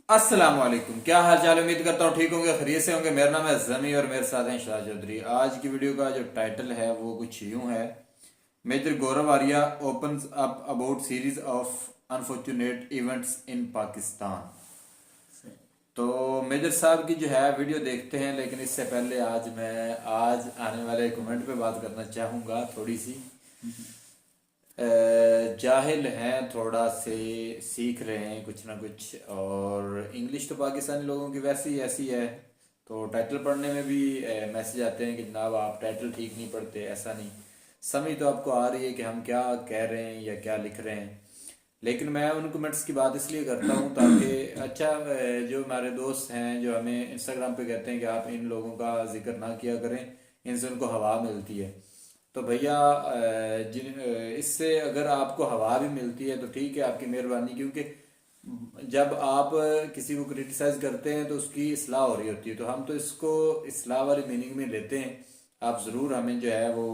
अस्सलाम वालेकुम, क्या हाल चाल। उम्मीद करता हूँ ठीक होंगे, खैरियत से होंगे। मेरा नाम है जमी और मेरे साथ हैं शाह चौधरी। आज की वीडियो का जो टाइटल है वो कुछ यूं है: major Gaurav Arya opens up about series of unfortunate events in Pakistan. तो मेजर साहब की जो है वीडियो देखते हैं, लेकिन इससे पहले आज आने वाले कमेंट पे बात करना चाहूँगा थोड़ी सी। जाहिल हैं, थोड़ा से सीख रहे हैं कुछ ना कुछ, और इंग्लिश तो पाकिस्तानी लोगों की वैसे ही ऐसी है। तो टाइटल पढ़ने में भी मैसेज आते हैं कि जनाब आप टाइटल ठीक नहीं पढ़ते। ऐसा नहीं, समझ तो आपको आ रही है कि हम क्या कह रहे हैं या क्या लिख रहे हैं। लेकिन मैं उन कमेंट्स की बात इसलिए करता हूँ ताकि अच्छा, जो हमारे दोस्त हैं जो हमें इंस्टाग्राम पे कहते हैं कि आप इन लोगों का जिक्र ना किया करें, इनसे उनको हवा मिलती है। तो भैया, इससे अगर आपको हवा भी मिलती है तो ठीक है, आपकी मेहरबानी। क्योंकि जब आप किसी को क्रिटिसाइज करते हैं तो उसकी इस्लाह हो रही होती है, तो हम तो इसको इस्लाह वाली मीनिंग में लेते हैं। आप ज़रूर हमें जो है वो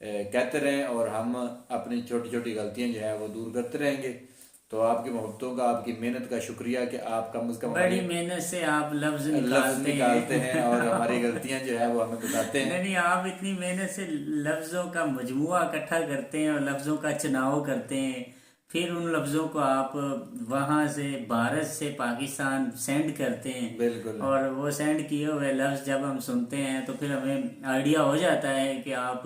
कहते रहें, और हम अपनी छोटी छोटी गलतियां जो है वो दूर करते रहेंगे। तो आपकी मोहब्बतों का, आपकी मेहनत का शुक्रिया कि आप कम से कम बड़ी हमें मेहनत से आप लफ्ज लफ्ज निकालते निकालते हैं। हैं और हमारी गलतियां जो है वो हमें बताते हैं। नहीं नहीं, आप इतनी मेहनत से लफ्जों का मजमुआ इकट्ठा करते हैं और लफ्जों का चुनाव करते हैं। फिर उन लफ्जों को आप वहां से भारत से पाकिस्तान सेंड करते हैं, बिल्कुल और वो सेंड किए हुए लफ्ज जब हम सुनते हैं तो फिर हमें आइडिया हो जाता है कि आप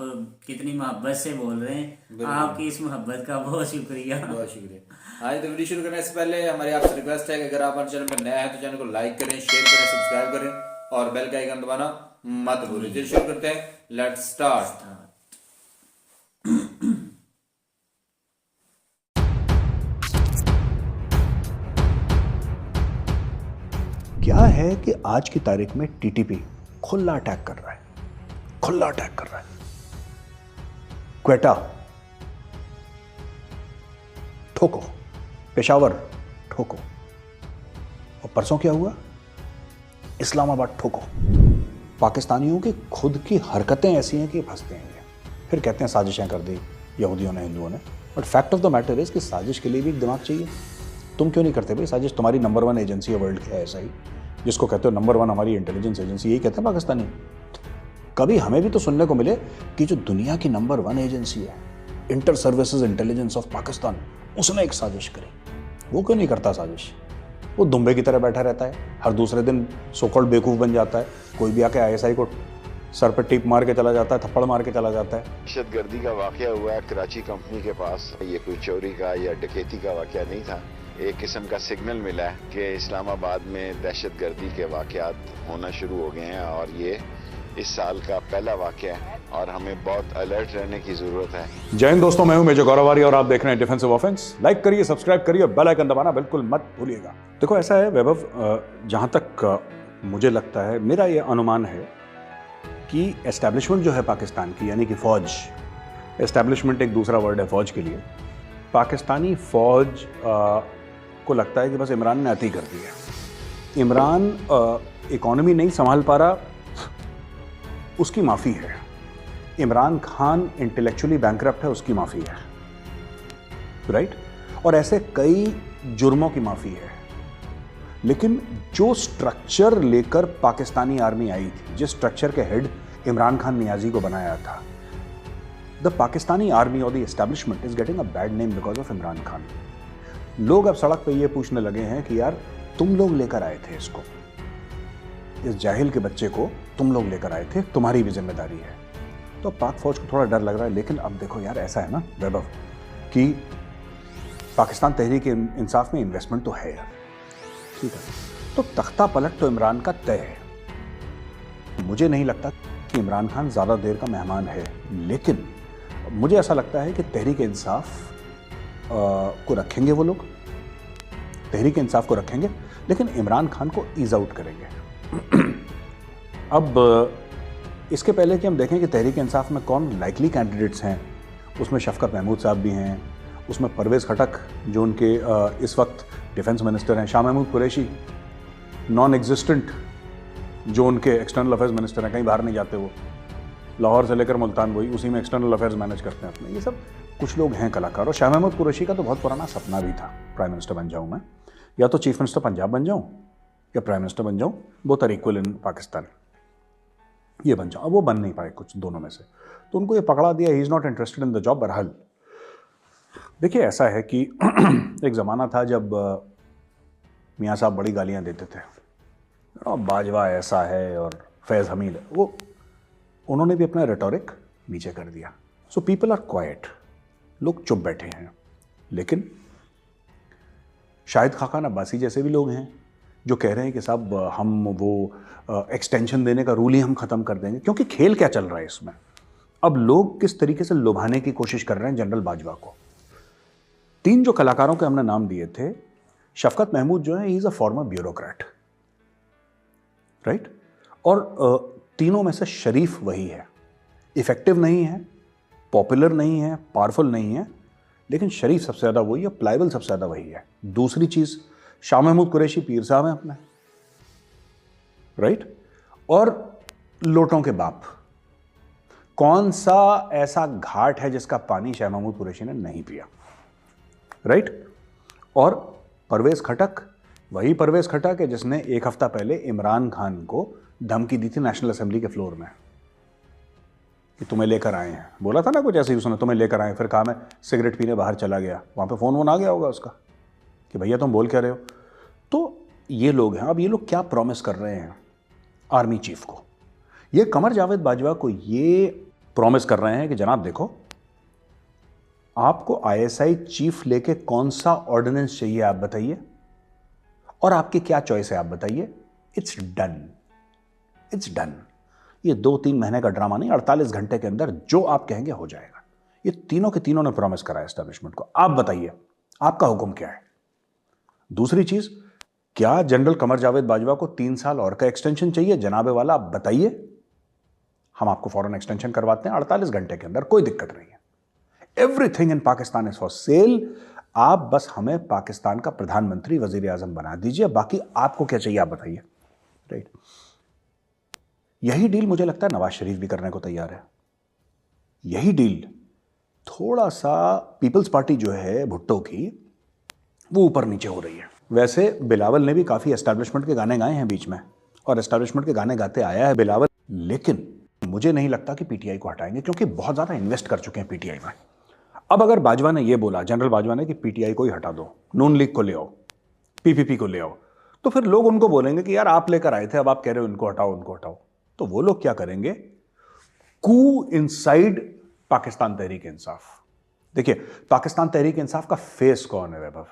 कितनी मोहब्बत से बोल रहे हैं। बिल्कुल, आपकी इस मोहब्बत का बहुत शुक्रिया। बहुत शुक्रिया। आज तो वीडियो शुरू करने से पहले हमारी आपसे रिक्वेस्ट है कि अगर आप हमारे चैनल पर नया है तो चैनल को लाइक करें, शेयर करें, सब्सक्राइब करें और बेल का आइकन दबाना मत भूलिए। चलिए शुरू करते हैं, लेट्स स्टार्ट। क्या है कि आज की तारीख में टीटीपी खुला अटैक कर रहा है, खुला अटैक कर रहा है। क्वेटा ठोको, पेशावर ठोको, और परसों क्या हुआ, इस्लामाबाद ठोको। पाकिस्तानियों की खुद की हरकतें ऐसी हैं कि फंसते हैं ये। फिर कहते हैं साजिशें कर दी यहूदियों ने, हिंदुओं ने। But fact of the matter is कि साजिश के लिए भी एक दिमाग चाहिए। तुम क्यों नहीं करते भाई साजिश? तुम्हारी नंबर 1 एजेंसी है वर्ल्ड की, ऐसा ही जिसको कहते हो नंबर 1 हमारी इंटेलिजेंस एजेंसी, यही कहते हैं पाकिस्तानी। कभी हमें भी तो सुनने को मिले कि जो दुनिया की नंबर 1 एजेंसी है, inter services intelligence of Pakistan, उसने एक साजिश करी। वो क्यों नहीं करता साजिश? वो दुम्बे की तरह बैठा रहता है, हर दूसरे दिन सो कॉल्ड बेवकूफ़ बन जाता है। कोई भी आके आईएसआई को सर पर टिप मार के चला जाता है, थप्पड़ मार के चला जाता है। दहशतगर्दी का वाकया हुआ है कराची कंपनी के पास। ये कोई चोरी का या डकैती का वाकया नहीं था। एक किस्म का सिग्नल मिला है कि इस्लामाबाद में दहशतगर्दी के वाकयात होना शुरू हो गए हैं, और ये इस साल का पहला वाकया है और हमें बहुत अलर्ट रहने की जरूरत है। जय हिंद दोस्तों, मैं हूं मेजर गौरव आर्या और आप देख रहे हैं डिफेंसिव ऑफेंस। लाइक करिए, सब्सक्राइब करिए, बेल आइकन दबाना बिल्कुल मत भूलिएगा। देखो ऐसा है वैभव, जहां तक मुझे लगता है, मेरा ये अनुमान है कि एस्टैब्लिशमेंट जो है पाकिस्तान की, यानी कि फौज, एस्टैब्लिशमेंट एक दूसरा वर्ड है फौज के लिए। पाकिस्तानी फौज को लगता है कि बस इमरान ने अति कर दिया। इमरान इकॉनमी नहीं संभाल पा रहा, उसकी माफ़ी है। इमरान खान इंटेलेक्चुअली बैंकरप्ट है, उसकी माफ़ी है, राइट? और ऐसे कई जुर्मों की माफ़ी है। लेकिन जो स्ट्रक्चर लेकर पाकिस्तानी आर्मी आई थी, जिस स्ट्रक्चर के हेड इमरान खान नियाजी को बनाया था, द पाकिस्तानी आर्मी और the establishment is getting a bad name because of Imran Khan. लोग अब सड़क पे ये पूछने लगे हैं कि यार तुम लोग लेकर आए थे इसको, इस जाहिल के बच्चे को तुम लोग लेकर आए थे, तुम्हारी भी जिम्मेदारी है। तो पाक फौज को थोड़ा डर लग रहा है। लेकिन अब देखो यार, ऐसा है ना वैभव कि पाकिस्तान तहरीक इंसाफ में इन्वेस्टमेंट तो है यार, ठीक है, तो तख्ता पलट तो इमरान का तय है। मुझे नहीं लगता कि इमरान खान ज़्यादा देर का मेहमान है, लेकिन मुझे ऐसा लगता है कि तहरीक इंसाफ को रखेंगे वो लोग, तहरीक इंसाफ को रखेंगे, लेकिन इमरान खान को ईज आउट करेंगे। अब इसके पहले कि हम देखें कि तहरीक इंसाफ में कौन लाइकली कैंडिडेट्स हैं, उसमें शफकत महमूद साहब भी हैं, उसमें परवेज़ खटक जो उनके इस वक्त डिफेंस मिनिस्टर हैं, शाह महमूद कुरैशी नॉन एग्जिस्टेंट जो उनके एक्सटर्नल अफेयर्स मिनिस्टर हैं, कहीं बाहर नहीं जाते वो, लाहौर से लेकर मुल्तान वही उसी में एक्सटर्नल अफेयर्स मैनेज करते हैं अपने। ये सब कुछ लोग हैं कलाकार। और शाह महमूद कुरैशी का तो बहुत पुराना सपना भी था प्राइम मिनिस्टर बन जाऊँ मैं, या तो चीफ मिनिस्टर पंजाब बन जाऊं या प्राइम मिनिस्टर बन जाऊं, both are equal in Pakistan, ये बन जाऊं। अब वो बन नहीं पाए कुछ दोनों में से, तो उनको ये पकड़ा दिया, he is not interested in the job. बहरहाल देखिए, ऐसा है कि एक ज़माना था जब मियाँ साहब बड़ी गालियाँ देते थे, बाजवा ऐसा है और फैज़ हमीद है, वो उन्होंने भी अपना रेटोरिक नीचे कर दिया। सो पीपल आर क्वाइट, लोग चुप बैठे हैं। लेकिन शाहिद खाकान अब्बासी जैसे भी लोग हैं जो कह रहे हैं कि साहब हम वो एक्सटेंशन देने का रूल ही हम ख़त्म कर देंगे, क्योंकि खेल क्या चल रहा है इसमें, अब लोग किस तरीके से लुभाने की कोशिश कर रहे हैं जनरल बाजवा को। 3 जो कलाकारों के हमने नाम दिए थे, शफकत महमूद जो है, he is a former bureaucrat, right, और तीनों में से शरीफ वही है। इफेक्टिव नहीं है, पॉपुलर नहीं है, पावरफुल नहीं है, लेकिन शरीफ सबसे ज़्यादा वही है, प्लाइबल सबसे ज़्यादा वही है। दूसरी चीज़, शाह महमूद कुरैशी पीर साहब हैं अपने, राइट, और लोटों के बाप। कौन सा ऐसा घाट है जिसका पानी शाह महमूद कुरैशी ने नहीं पिया, राइट। और परवेज़ खटक, वही परवेज़ खटक है जिसने एक हफ्ता पहले इमरान खान को धमकी दी थी नेशनल असेंबली के फ्लोर में कि तुम्हें लेकर आए हैं, बोला था ना कुछ ऐसे ही उसने, तुम्हें लेकर आए, फिर कहा मैं सिगरेट पीने बाहर चला गया, वहाँ पे फ़ोन आ गया होगा उसका कि भैया तुम बोल क्या रहे हो। तो ये लोग हैं। अब ये लोग क्या प्रॉमिस कर रहे हैं आर्मी चीफ को, ये कमर जावेद बाजवा को ये प्रॉमिस कर रहे हैं कि जनाब देखो, आपको आईएसआई चीफ लेके कौन सा ऑर्डिनेंस चाहिए आप बताइए, और आपकी क्या चॉइस है आप बताइए, इट्स डन, इट्स डन। ये 2-3 महीने का ड्रामा नहीं, 48 घंटे के अंदर जो आप कहेंगे हो जाएगा। ये तीनों के तीनों ने प्रॉमिस करा है एस्टेब्लिशमेंट को। आप बताइए आपका हुक्म क्या है। दूसरी चीज, क्या जनरल कमर जावेद बाजवा को 3 साल और का एक्सटेंशन चाहिए? जनाबे वाला आप बताइए, हम आपको फौरन एक्सटेंशन करवाते हैं 48 घंटे के अंदर, कोई दिक्कत नहीं है। Everything in Pakistan is for sale. आप बस हमें पाकिस्तान का प्रधानमंत्री वजीर आजम बना दीजिए, बाकी आपको क्या चाहिए आप बताइए, राइट। यही डील मुझे लगता है नवाज शरीफ भी करने को तैयार है। यही डील थोड़ा सा पीपल्स पार्टी जो है भुट्टो की, वो ऊपर नीचे हो रही है। वैसे बिलावल ने भी काफ़ी एस्टैब्लिशमेंट के गाने गाए हैं बीच में, और एस्टैब्लिशमेंट के गाने गाते आया है बिलावल, लेकिन मुझे नहीं लगता कि पीटीआई को हटाएंगे, क्योंकि बहुत ज़्यादा इन्वेस्ट कर चुके हैं पीटीआई में। अब अगर बाजवा ने ये बोला, जनरल बाजवा ने, कि पीटीआई को ही हटा दो, नून लीग को ले आओ, पीपीपी को ले आओ, तो फिर लोग उनको बोलेंगे कि यार आप लेकर आए थे, अब आप कह रहे हो इनको हटाओ उनको हटाओ। तो वो लोग क्या करेंगे, कू इनसाइड पाकिस्तान तहरीक इंसाफ। देखिए, पाकिस्तान तहरीक इंसाफ का फेस कौन है वैभव?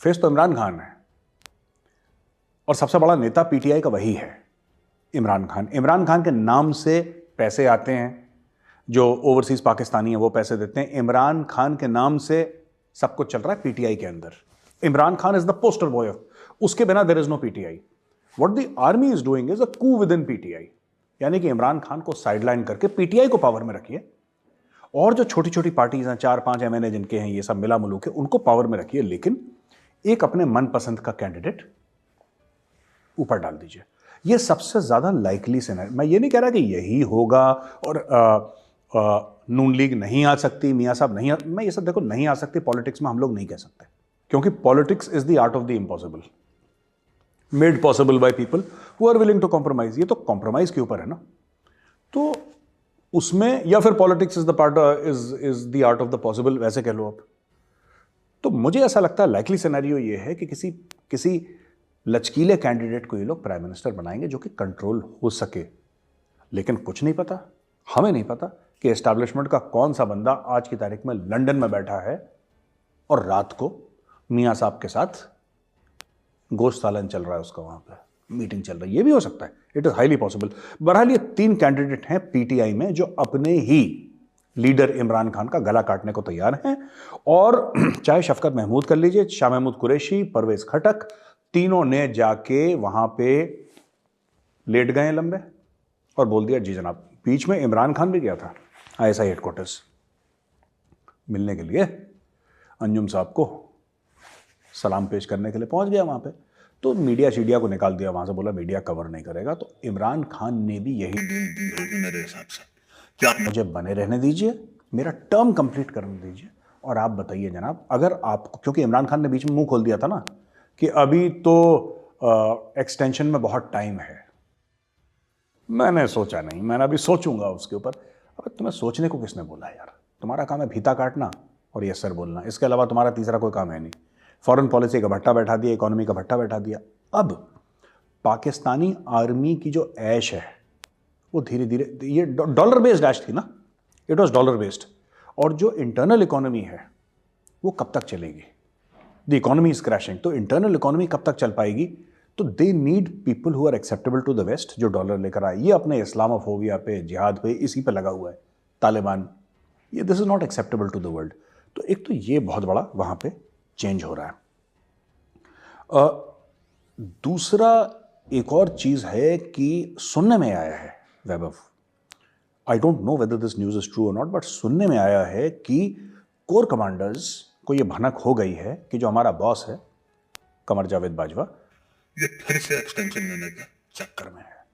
फेस तो इमरान खान है, और सबसे बड़ा नेता पीटीआई का वही है, इमरान खान। इमरान खान के नाम से पैसे आते हैं, जो ओवरसीज पाकिस्तानी है वो पैसे देते हैं। इमरान खान के नाम से सब कुछ चल रहा है पीटीआई के अंदर। Imran Khan is the poster boy of, उसके बिना there is no PTI. What the army is doing is a coup within PTI, यानी कि इमरान खान को साइडलाइन करके पीटीआई को पावर में रखिए, और जो छोटी छोटी पार्टीज हैं, 4-5 एमएनए जिनके हैं, ये सब मिला मुलू के, उनको पावर में रखिए, लेकिन एक अपने मनपसंद का कैंडिडेट ऊपर डाल दीजिए। ये सबसे ज्यादा लाइकली सिनेरियो। मैं ये नहीं कह रहा कि यही होगा और नून लीग नहीं आ सकती, मियाँ साहब नहीं मैं ये सब देखो नहीं आ सकती पॉलिटिक्स में, हम लोग नहीं कह सकते, क्योंकि politics is the art of the impossible, made possible by people who are willing to compromise. ये तो कॉम्प्रोमाइज के ऊपर है ना, तो उसमें, या फिर politics is the part is the art of the possible, वैसे कह लो आप। तो मुझे ऐसा लगता है लाइकली सिनेरियो ये है कि किसी लचकीले कैंडिडेट को ये लोग प्राइम मिनिस्टर बनाएंगे जो कि कंट्रोल हो सके। लेकिन कुछ नहीं पता, हमें नहीं पता कि एस्टैब्लिशमेंट का कौन सा बंदा आज की तारीख में लंदन में बैठा है और रात को मियाँ साहब के साथ गोश्त सालन चल रहा है, उसका वहां पे मीटिंग चल रही है। ये भी हो सकता है, इट इज हाईली पॉसिबल। बहरहाल ये 3 कैंडिडेट हैं पीटीआई में जो अपने ही लीडर इमरान खान का गला काटने को तैयार हैं, और चाहे शफकत महमूद कर लीजिए, शाह महमूद कुरैशी, परवेज खटक, तीनों ने जाके वहां पे लेट गए लंबे और बोल दिया जी जनाब। बीच में इमरान खान भी गया था आईएसआई हेडक्वार्टर्स मिलने के लिए, अंजुम साहब को सलाम पेश करने के लिए पहुंच गया वहां पे, तो मीडिया शीडिया को निकाल दिया वहां से, बोला मीडिया कवर नहीं करेगा। तो इमरान खान ने भी यही डील दी होगी मेरे हिसाब से, क्या मुझे बने रहने दीजिए, मेरा टर्म कंप्लीट करने दीजिए, और आप बताइए जनाब, अगर आप, क्योंकि इमरान खान ने बीच में मुंह खोल दिया था ना कि अभी तो एक्सटेंशन में बहुत टाइम है। मैंने सोचा नहीं, मैंने अभी सोचूंगा उसके ऊपर। अब तुम्हें सोचने को किसने बोला यार? तुम्हारा काम है फीता काटना और यस सर बोलना, इसके अलावा तुम्हारा तीसरा कोई काम है नहीं। फॉरेन पॉलिसी का भट्टा बैठा दिया, इकोनॉमी का भट्टा बैठा दिया। अब पाकिस्तानी आर्मी की जो ऐश है वो धीरे धीरे, ये डॉलर बेस्ड ऐश थी ना, इट वॉज डॉलर बेस्ड। और जो इंटरनल इकोनॉमी है वो कब तक चलेगी? द इकोनॉमी इज क्रैशिंग, तो इंटरनल इकोनॉमी कब तक चल पाएगी? तो they need people who are acceptable to the west, जो डॉलर लेकर आए। ये अपने इस्लामोफोबिया पे, जिहाद पे, इसी पे लगा हुआ है तालिबान। ये this is not acceptable to the world. तो एक तो ये बहुत बड़ा वहां पे चेंज हो रहा है। दूसरा एक और चीज है कि सुनने में आया है Vaibhav, I don't know whether this news is true और नॉट, बट सुनने में आया है कि कोर कमांडर्स को ये भनक हो गई है कि जो हमारा बॉस है कमर जावेद बाजवा, ये फिर से एक्सटेंशन लेने के चक्कर में है।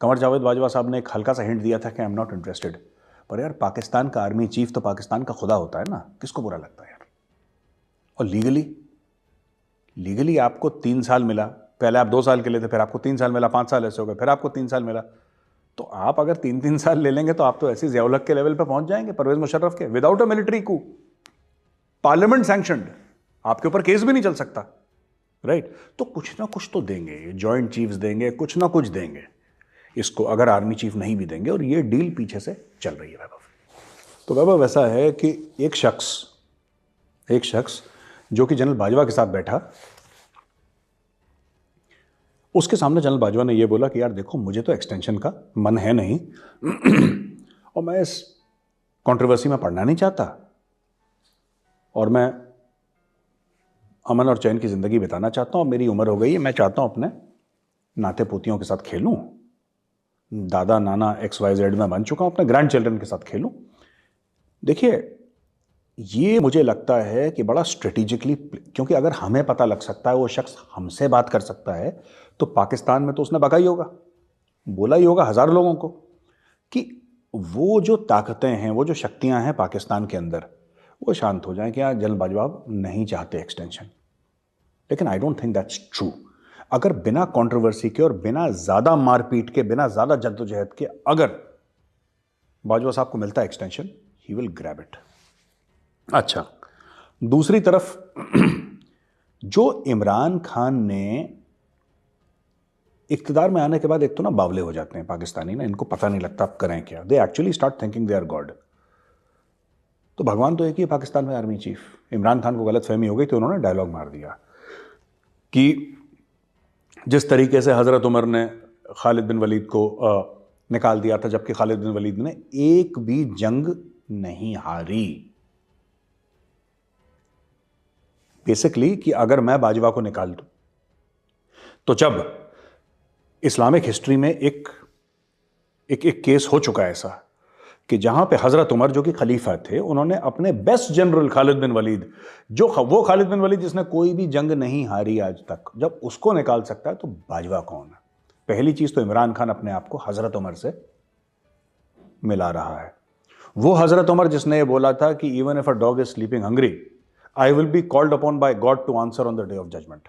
कमर जावेद बाजवा साहब ने एक हल्का सा हिंट दिया था कि आई एम नॉट इंटरेस्टेड, पर यार पाकिस्तान का आर्मी चीफ तो पाकिस्तान का खुदा होता है ना, किसको बुरा लगता है यार? और लीगली आपको 3 साल मिला, पहले आप 2 साल के लिए थे, फिर आपको 3 साल मिला, 5 साल ऐसे हो गए, फिर आपको 3 साल मिला। तो आप अगर 3-3 साल ले लेंगे तो आप तो ऐसे ज़िया-उल-हक के लेवल पे पहुंच जाएंगे, परवेज मुशर्रफ के, without a military Koo, parliament sanctioned, आपके ऊपर केस भी नहीं चल सकता, राइट? तो कुछ ना कुछ तो देंगे, जॉइंट चीफ्स देंगे, कुछ ना कुछ देंगे इसको, अगर आर्मी चीफ नहीं भी देंगे। और ये डील पीछे से चल रही है वैभव। तो वैभव ऐसा है कि एक शख्स जो कि जनरल बाजवा के साथ बैठा, उसके सामने जनरल बाजवा ने यह बोला कि यार देखो, मुझे तो एक्सटेंशन का मन है नहीं और मैं इस कंट्रोवर्सी में पढ़ना नहीं चाहता, और मैं अमन और चैन की ज़िंदगी बिताना चाहता हूँ। मेरी उम्र हो गई है, मैं चाहता हूँ अपने नाते पोतियों के साथ खेलूँ, दादा नाना XYZ में बन चुका हूँ, अपने ग्रैंड चिल्ड्रन के साथ खेलूँ। देखिए, ये मुझे लगता है कि बड़ा स्ट्रेटेजिकली, क्योंकि अगर हमें पता लग सकता है, वो शख्स हमसे बात कर सकता है, तो पाकिस्तान में तो उसने बका ही होगा, बोला ही होगा हज़ार लोगों को कि वो जो ताकतें हैं, वो जो शक्तियां हैं पाकिस्तान के अंदर, वो शांत हो जाएं कि यार जनरल बाजवा नहीं चाहते एक्सटेंशन। लेकिन I don't think that's true. अगर बिना कंट्रोवर्सी के और बिना ज़्यादा मारपीट के, बिना ज़्यादा जद्दोजहद के अगर बाजवा साहब को मिलता है extension, he will grab it. अच्छा, दूसरी तरफ जो इमरान खान ने इख्तिदार में आने के बाद, एक तो ना बावले हो जाते हैं पाकिस्तानी ना, इनको पता नहीं लगता अब करें क्या, they actually start thinking they are god. तो भगवान तो एक ही है पाकिस्तान में आर्मी चीफ। इमरान खान को गलत फहमी हो गई तो उन्होंने डायलॉग मार दिया कि जिस तरीके से हज़रत उमर ने खालिद बिन वलीद को निकाल दिया था, जबकि खालिद बिन वलीद ने एक भी जंग नहीं हारी। बेसिकली कि अगर मैं बाजवा को निकाल दूं, तो जब इस्लामिक हिस्ट्री में एक केस हो चुका है ऐसा कि जहां पे हजरत उमर जो कि खलीफा थे, उन्होंने अपने बेस्ट जनरल खालिद बिन वलीद, वो खालिद बिन वलीद जिसने कोई भी जंग नहीं हारी आज तक, जब उसको निकाल सकता है तो बाजवा कौन है? पहली चीज तो इमरान खान अपने आप को हजरत उमर से मिला रहा है। वो हजरत उमर जिसने ये बोला था कि even if a dog is sleeping hungry, I will be called upon by god to answer on the day of judgement.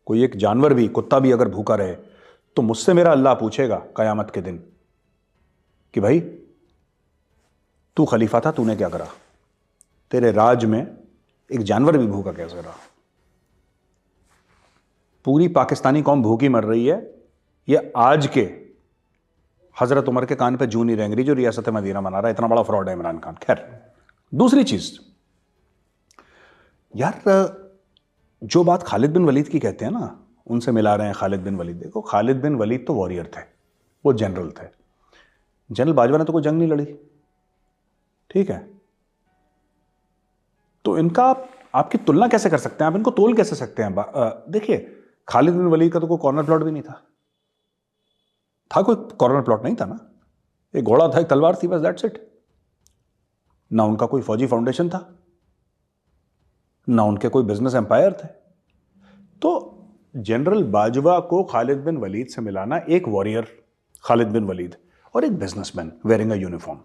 कोई एक जानवर भी, कुत्ता भी अगर भूखा रहे तो मुझसे मेरा अल्लाह पूछेगा कयामत के दिन कि भाई तू खलीफा था, तूने क्या करा? तेरे राज में एक जानवर भी भूखा कैसे रहा? पूरी पाकिस्तानी कौम भूखी मर रही है, ये आज के हजरत उमर के कान पे जू नहीं रेंग रही जो रियासत मदीना बना रहा है। इतना बड़ा फ्रॉड है इमरान खान। खैर, दूसरी चीज यार, जो बात खालिद बिन वलीद की कहते हैं ना, उनसे मिला रहे हैं खालिद बिन वलीद। देखो, खालिद बिन वलीद तो वॉरियर थे, वो जनरल थे। जनरल बाजवा ने तो कोई जंग नहीं लड़ी, ठीक है? तो इनका आपकी तुलना कैसे कर सकते हैं, आप इनको तोल कैसे सकते हैं? देखिए, खालिद बिन वलीद का तो कोई कॉर्नर प्लॉट भी नहीं था कोई कॉर्नर प्लॉट नहीं था ना, एक घोड़ा था, एक तलवार थी, बस, दैट्स इट। ना उनका कोई फौजी फाउंडेशन था, ना उनके कोई बिजनेस एम्पायर थे। तो जनरल बाजवा को खालिद बिन वलीद से मिलाना, एक वॉरियर खालिद बिन वलीद और एक businessman wearing a uniform.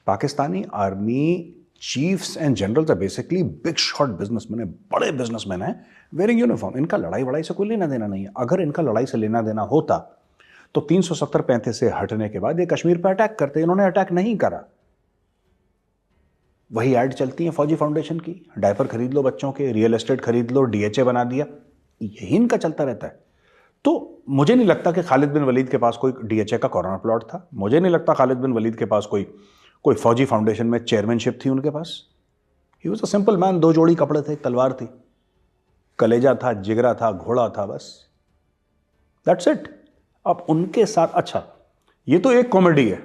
Pakistani army chiefs and generals are basically big shot businessman है, बड़े बिजनेसमैन है, वेयरिंग यूनिफॉर्म। इनका लड़ाई वड़ाई से कोई लेना देना नहीं है। अगर इनका लड़ाई से लेना देना होता तो 370-35 से हटने के बाद ये कश्मीर पर अटैक करते। इन्होंने अटैक नहीं करा। वही ऐड चलती है फौजी फाउंडेशन की, डायपर खरीद लो बच्चों के, रियल एस्टेट खरीद लो, डीएचए बना दिया, यही इनका चलता रहता है। तो मुझे नहीं लगता कि खालिद बिन वलीद के पास कोई डीएचए का कॉर्नर प्लॉट था। मुझे नहीं लगता खालिद बिन वलीद के पास कोई फौजी फाउंडेशन में चेयरमैनशिप थी उनके पास। He was a simple man. 2 जोड़ी कपड़े थे, एक तलवार थी, कलेजा था, जिगरा था, घोड़ा था, बस दैट्स इट। अब उनके साथ, अच्छा ये तो एक कॉमेडी है।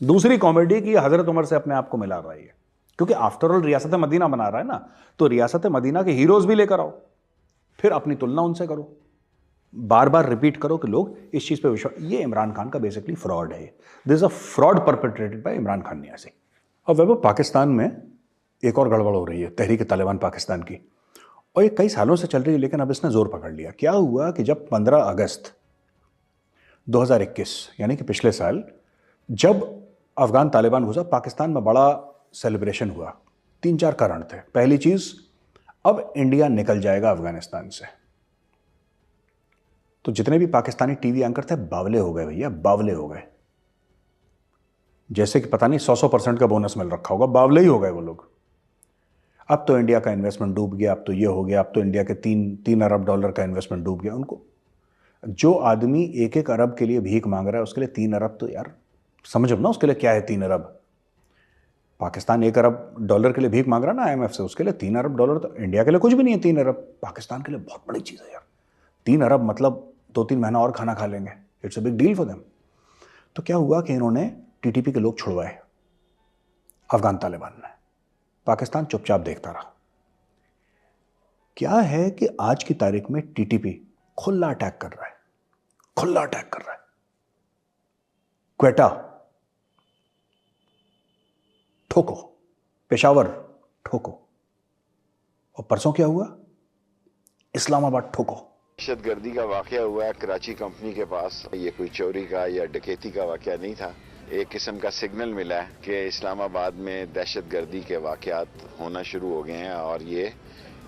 दूसरी कॉमेडी की हजरत उमर से अपने आप को मिला रहा है, क्योंकि आफ्टर ऑल रियासत मदीना बना रहा है ना, तो रियासत मदीना के हीरोज भी लेकर आओ, फिर अपनी तुलना उनसे करो, बार बार रिपीट करो कि लोग इस चीज पे विश्वास। ये इमरान खान का बेसिकली फ्रॉड है। This is a fraud perpetrated by Imran Khan Niazi. अब वैभव, पाकिस्तान में एक और गड़बड़ हो रही है, तहरीक तालिबान पाकिस्तान की, और ये कई सालों से चल रही है, लेकिन अब इसने जोर पकड़ लिया। क्या हुआ कि जब 15 अगस्त 2021 यानी कि पिछले साल जब अफगान तालिबान घुसा, पाकिस्तान में बड़ा सेलिब्रेशन हुआ। 3-4 कारण थे। पहली चीज, अब इंडिया निकल जाएगा अफगानिस्तान से। तो जितने भी पाकिस्तानी टीवी एंकर थे बावले हो गए भैया, बावले हो गए। जैसे कि पता नहीं 100% का बोनस मिल रखा होगा, बावले ही हो गए वो लोग। अब तो इंडिया का इन्वेस्टमेंट डूब गया, अब तो ये हो गया, अब तो इंडिया के 3 अरब डॉलर का इन्वेस्टमेंट डूब गया। उनको, जो आदमी 1-1 अरब के लिए भीख मांग रहा है, उसके लिए 3 अरब, तो यार समझो ना उसके लिए क्या है 3 अरब। पाकिस्तान 1 अरब डॉलर के लिए भीख मांग रहा है ना IMF से, उसके लिए 3 अरब डॉलर तो इंडिया के लिए कुछ भी नहीं है। 3 अरब पाकिस्तान के लिए बहुत बड़ी चीज़ है यार। 3 अरब मतलब 2-3 महीना और खाना खा लेंगे। It's a big deal for them. तो क्या हुआ कि इन्होंने टीटीपी के लोग छुड़वाए अफगान तालिबान ने। पाकिस्तान चुपचाप देखता रहा। क्या है कि आज की तारीख में टीटीपी खुला अटैक कर रहा है, खुला अटैक कर रहा है। क्वेटा ठोको, पेशावर ठोको, और परसों क्या हुआ, इस्लामाबाद ठोको। दहशतगर्दी का वाकया हुआ है कराची कंपनी के पास। ये कोई चोरी का या डकैती का वाकया नहीं था। एक किस्म का सिग्नल मिला है कि इस्लामाबाद में दहशतगर्दी के वाकयात होना शुरू हो गए हैं, और ये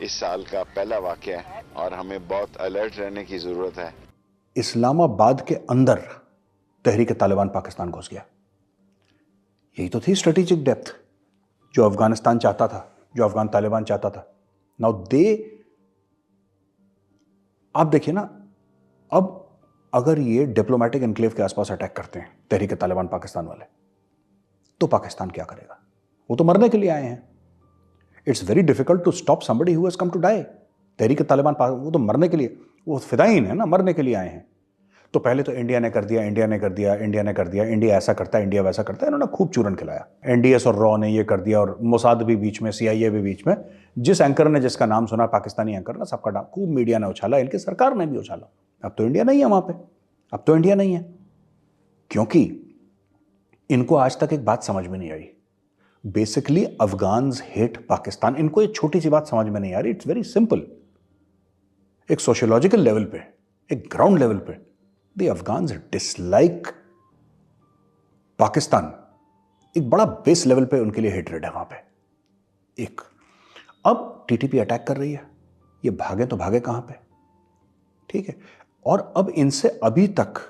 इस साल का पहला वाकया है, और हमें बहुत अलर्ट रहने की ज़रूरत है। इस्लामाबाद के अंदर तहरीक तालिबान पाकिस्तान घुस गया। यही तो थी स्ट्रेटेजिक डेप्थ जो अफगानिस्तान चाहता था, जो अफगान तालिबान चाहता था। नाउ आप देखिए ना, अब अगर ये डिप्लोमेटिक एनक्लेव के आसपास अटैक करते हैं तहरीक तालिबान पाकिस्तान वाले, तो पाकिस्तान क्या करेगा? वो तो मरने के लिए आए हैं। It's very difficult to stop somebody who has come to die. Tehrik Taliban वो तो मरने के लिए, वो फिदायीन है ना, मरने के लिए आए हैं। तो पहले तो इंडिया ने कर दिया, इंडिया ने कर दिया, इंडिया ने कर दिया, इंडिया ऐसा करता है, इंडिया वैसा करता है। इन्होंने खूब चूरन खिलाया। एनडीएस और रॉ ने ये कर दिया, और मोसाद भी बीच में, CIA भी बीच में। जिस एंकर ने जिसका नाम सुना, पाकिस्तानी एंकर ना, सबका नाम खूब मीडिया ने उछाला, इनकी सरकार ने भी उछाला। अब तो इंडिया नहीं है वहां पे, अब तो इंडिया नहीं है, क्योंकि इनको आज तक एक बात समझ में नहीं आई। Basically Afghans hate Pakistan. इनको एक छोटी सी बात समझ में नहीं आ रही। It's very simple. एक सोशियोलॉजिकल लेवल पे, एक ग्राउंड लेवल पे, द अफगान्स डिसलाइक पाकिस्तान। एक बड़ा बेस लेवल पे उनके लिए हेट्रेड है वहां पे। एक, अब टीटीपी अटैक कर रही है, ये भागे तो भागे कहां पे? ठीक है। और अब इनसे अभी तक,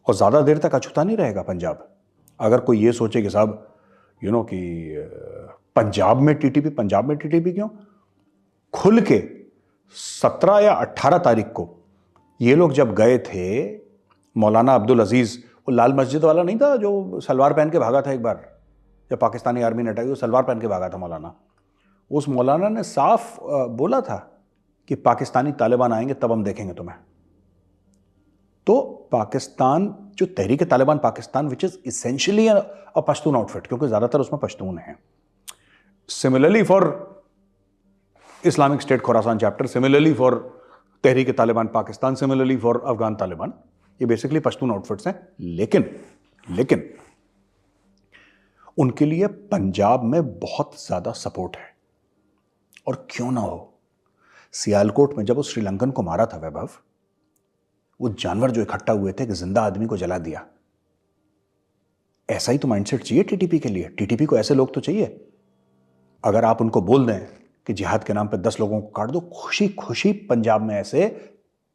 और ज्यादा देर तक अछूता नहीं रहेगा पंजाब। अगर कोई ये सोचे कि साहब कि पंजाब में टीटीपी क्यों? खुल के 17 या 18 तारीख को ये लोग जब गए थे, मौलाना अब्दुल अजीज, वो लाल मस्जिद वाला नहीं था जो सलवार पहन के भागा था एक बार, जब पाकिस्तानी आर्मी ने अटैक, वो सलवार पहन के भागा था मौलाना। उस मौलाना ने साफ बोला था कि पाकिस्तानी तालिबान आएंगे तब हम देखेंगे तुम्हें। तो पाकिस्तान, जो Tehrik Taliban Pakistan, which is essentially a Pashtun outfit, क्योंकि ज्यादातर उसमें पश्तून हैं। Similarly for Islamic State Khorasan chapter, similarly for Tehrik Taliban Pakistan, similarly for Afghan Taliban, ये बेसिकली पश्तून आउटफिट्स हैं। लेकिन उनके लिए पंजाब में बहुत ज्यादा सपोर्ट है। और क्यों ना हो, सियालकोट में जब उस श्रीलंकन को मारा था वैभव, वो जानवर जो इकट्ठा हुए थे, कि जिंदा आदमी को जला दिया। ऐसा ही तो माइंडसेट चाहिए टीटीपी के लिए। टीटीपी को ऐसे लोग तो चाहिए। अगर आप उनको बोल दें कि जिहाद के नाम पे 10 लोगों को काट दो, खुशी खुशी पंजाब में ऐसे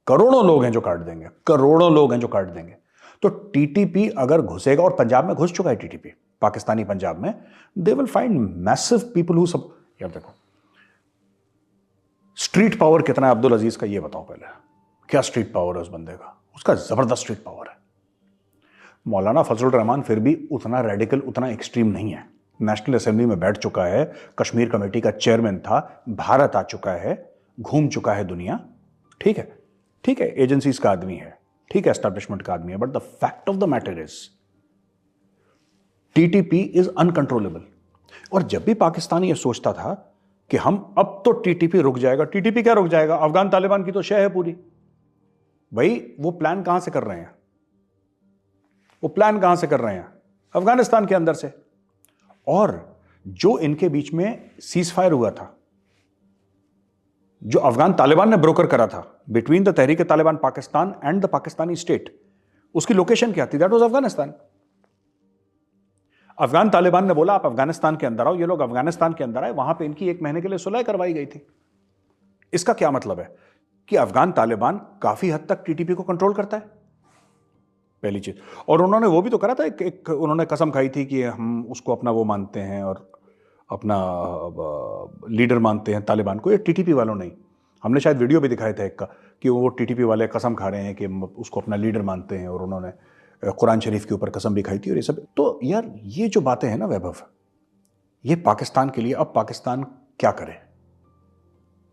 करोड़ों लोग हैं जो काट देंगे, करोड़ों लोग हैं जो काट देंगे। तो टीटीपी अगर घुसेगा, और पंजाब में घुस चुका है टीटीपी, पाकिस्तानी पंजाब में, they will find massive people who सब। यार देखो स्ट्रीट पावर कितना है अब्दुल अजीज का, ये बताओ पहले, क्या स्ट्रीट पावर है उस बंदे का? उसका जबरदस्त स्ट्रीट पावर है। मौलाना फजलुर रहमान फिर भी उतना रेडिकल, उतना एक्सट्रीम नहीं है। नेशनल असेंबली में बैठ चुका है, कश्मीर कमेटी का चेयरमैन था, भारत आ चुका है, घूम चुका है दुनिया, ठीक है, ठीक है, एजेंसीज का आदमी है, ठीक है, एस्टैब्लिशमेंट का आदमी है, but the fact of the matter is TTP is uncontrollable. और जब भी पाकिस्तानी ये सोचता था कि हम अब तो टीटीपी रुक जाएगा, टीटीपी क्या रुक जाएगा, अफगान तालिबान की तो शय है पूरी। भाई वो प्लान कहां से कर रहे हैं? वो प्लान कहां से कर रहे हैं? अफगानिस्तान के अंदर से। और जो इनके बीच में सीज फायर हुआ था, जो अफगान तालिबान ने ब्रोकर करा था between the Tehrik Taliban Pakistan and the Pakistani state, उसकी लोकेशन क्या थी? That was Afghanistan. अफगान तालिबान ने बोला आप अफगानिस्तान के अंदर आओ, ये लोग अफगानिस्तान के अंदर आए, वहां पे इनकी 1 महीने के लिए सुलह करवाई गई थी। इसका क्या मतलब है? कि अफगान तालिबान काफी हद तक टीटीपी को कंट्रोल करता है, पहली चीज। और उन्होंने वो भी तो करा था, एक उन्होंने कसम खाई थी कि हम उसको अपना वो मानते हैं और अपना लीडर मानते हैं तालिबान को। ये टीटीपी वालों नहीं, हमने शायद वीडियो भी दिखाया था एक का, कि वो टीटीपी वाले कसम खा रहे हैं कि उसको अपना लीडर मानते हैं, और उन्होंने कुरान शरीफ के ऊपर कसम भी खाई थी और ये सब। तो यार ये जो बातें हैं ना वैभव, ये पाकिस्तान के लिए, अब पाकिस्तान क्या करे,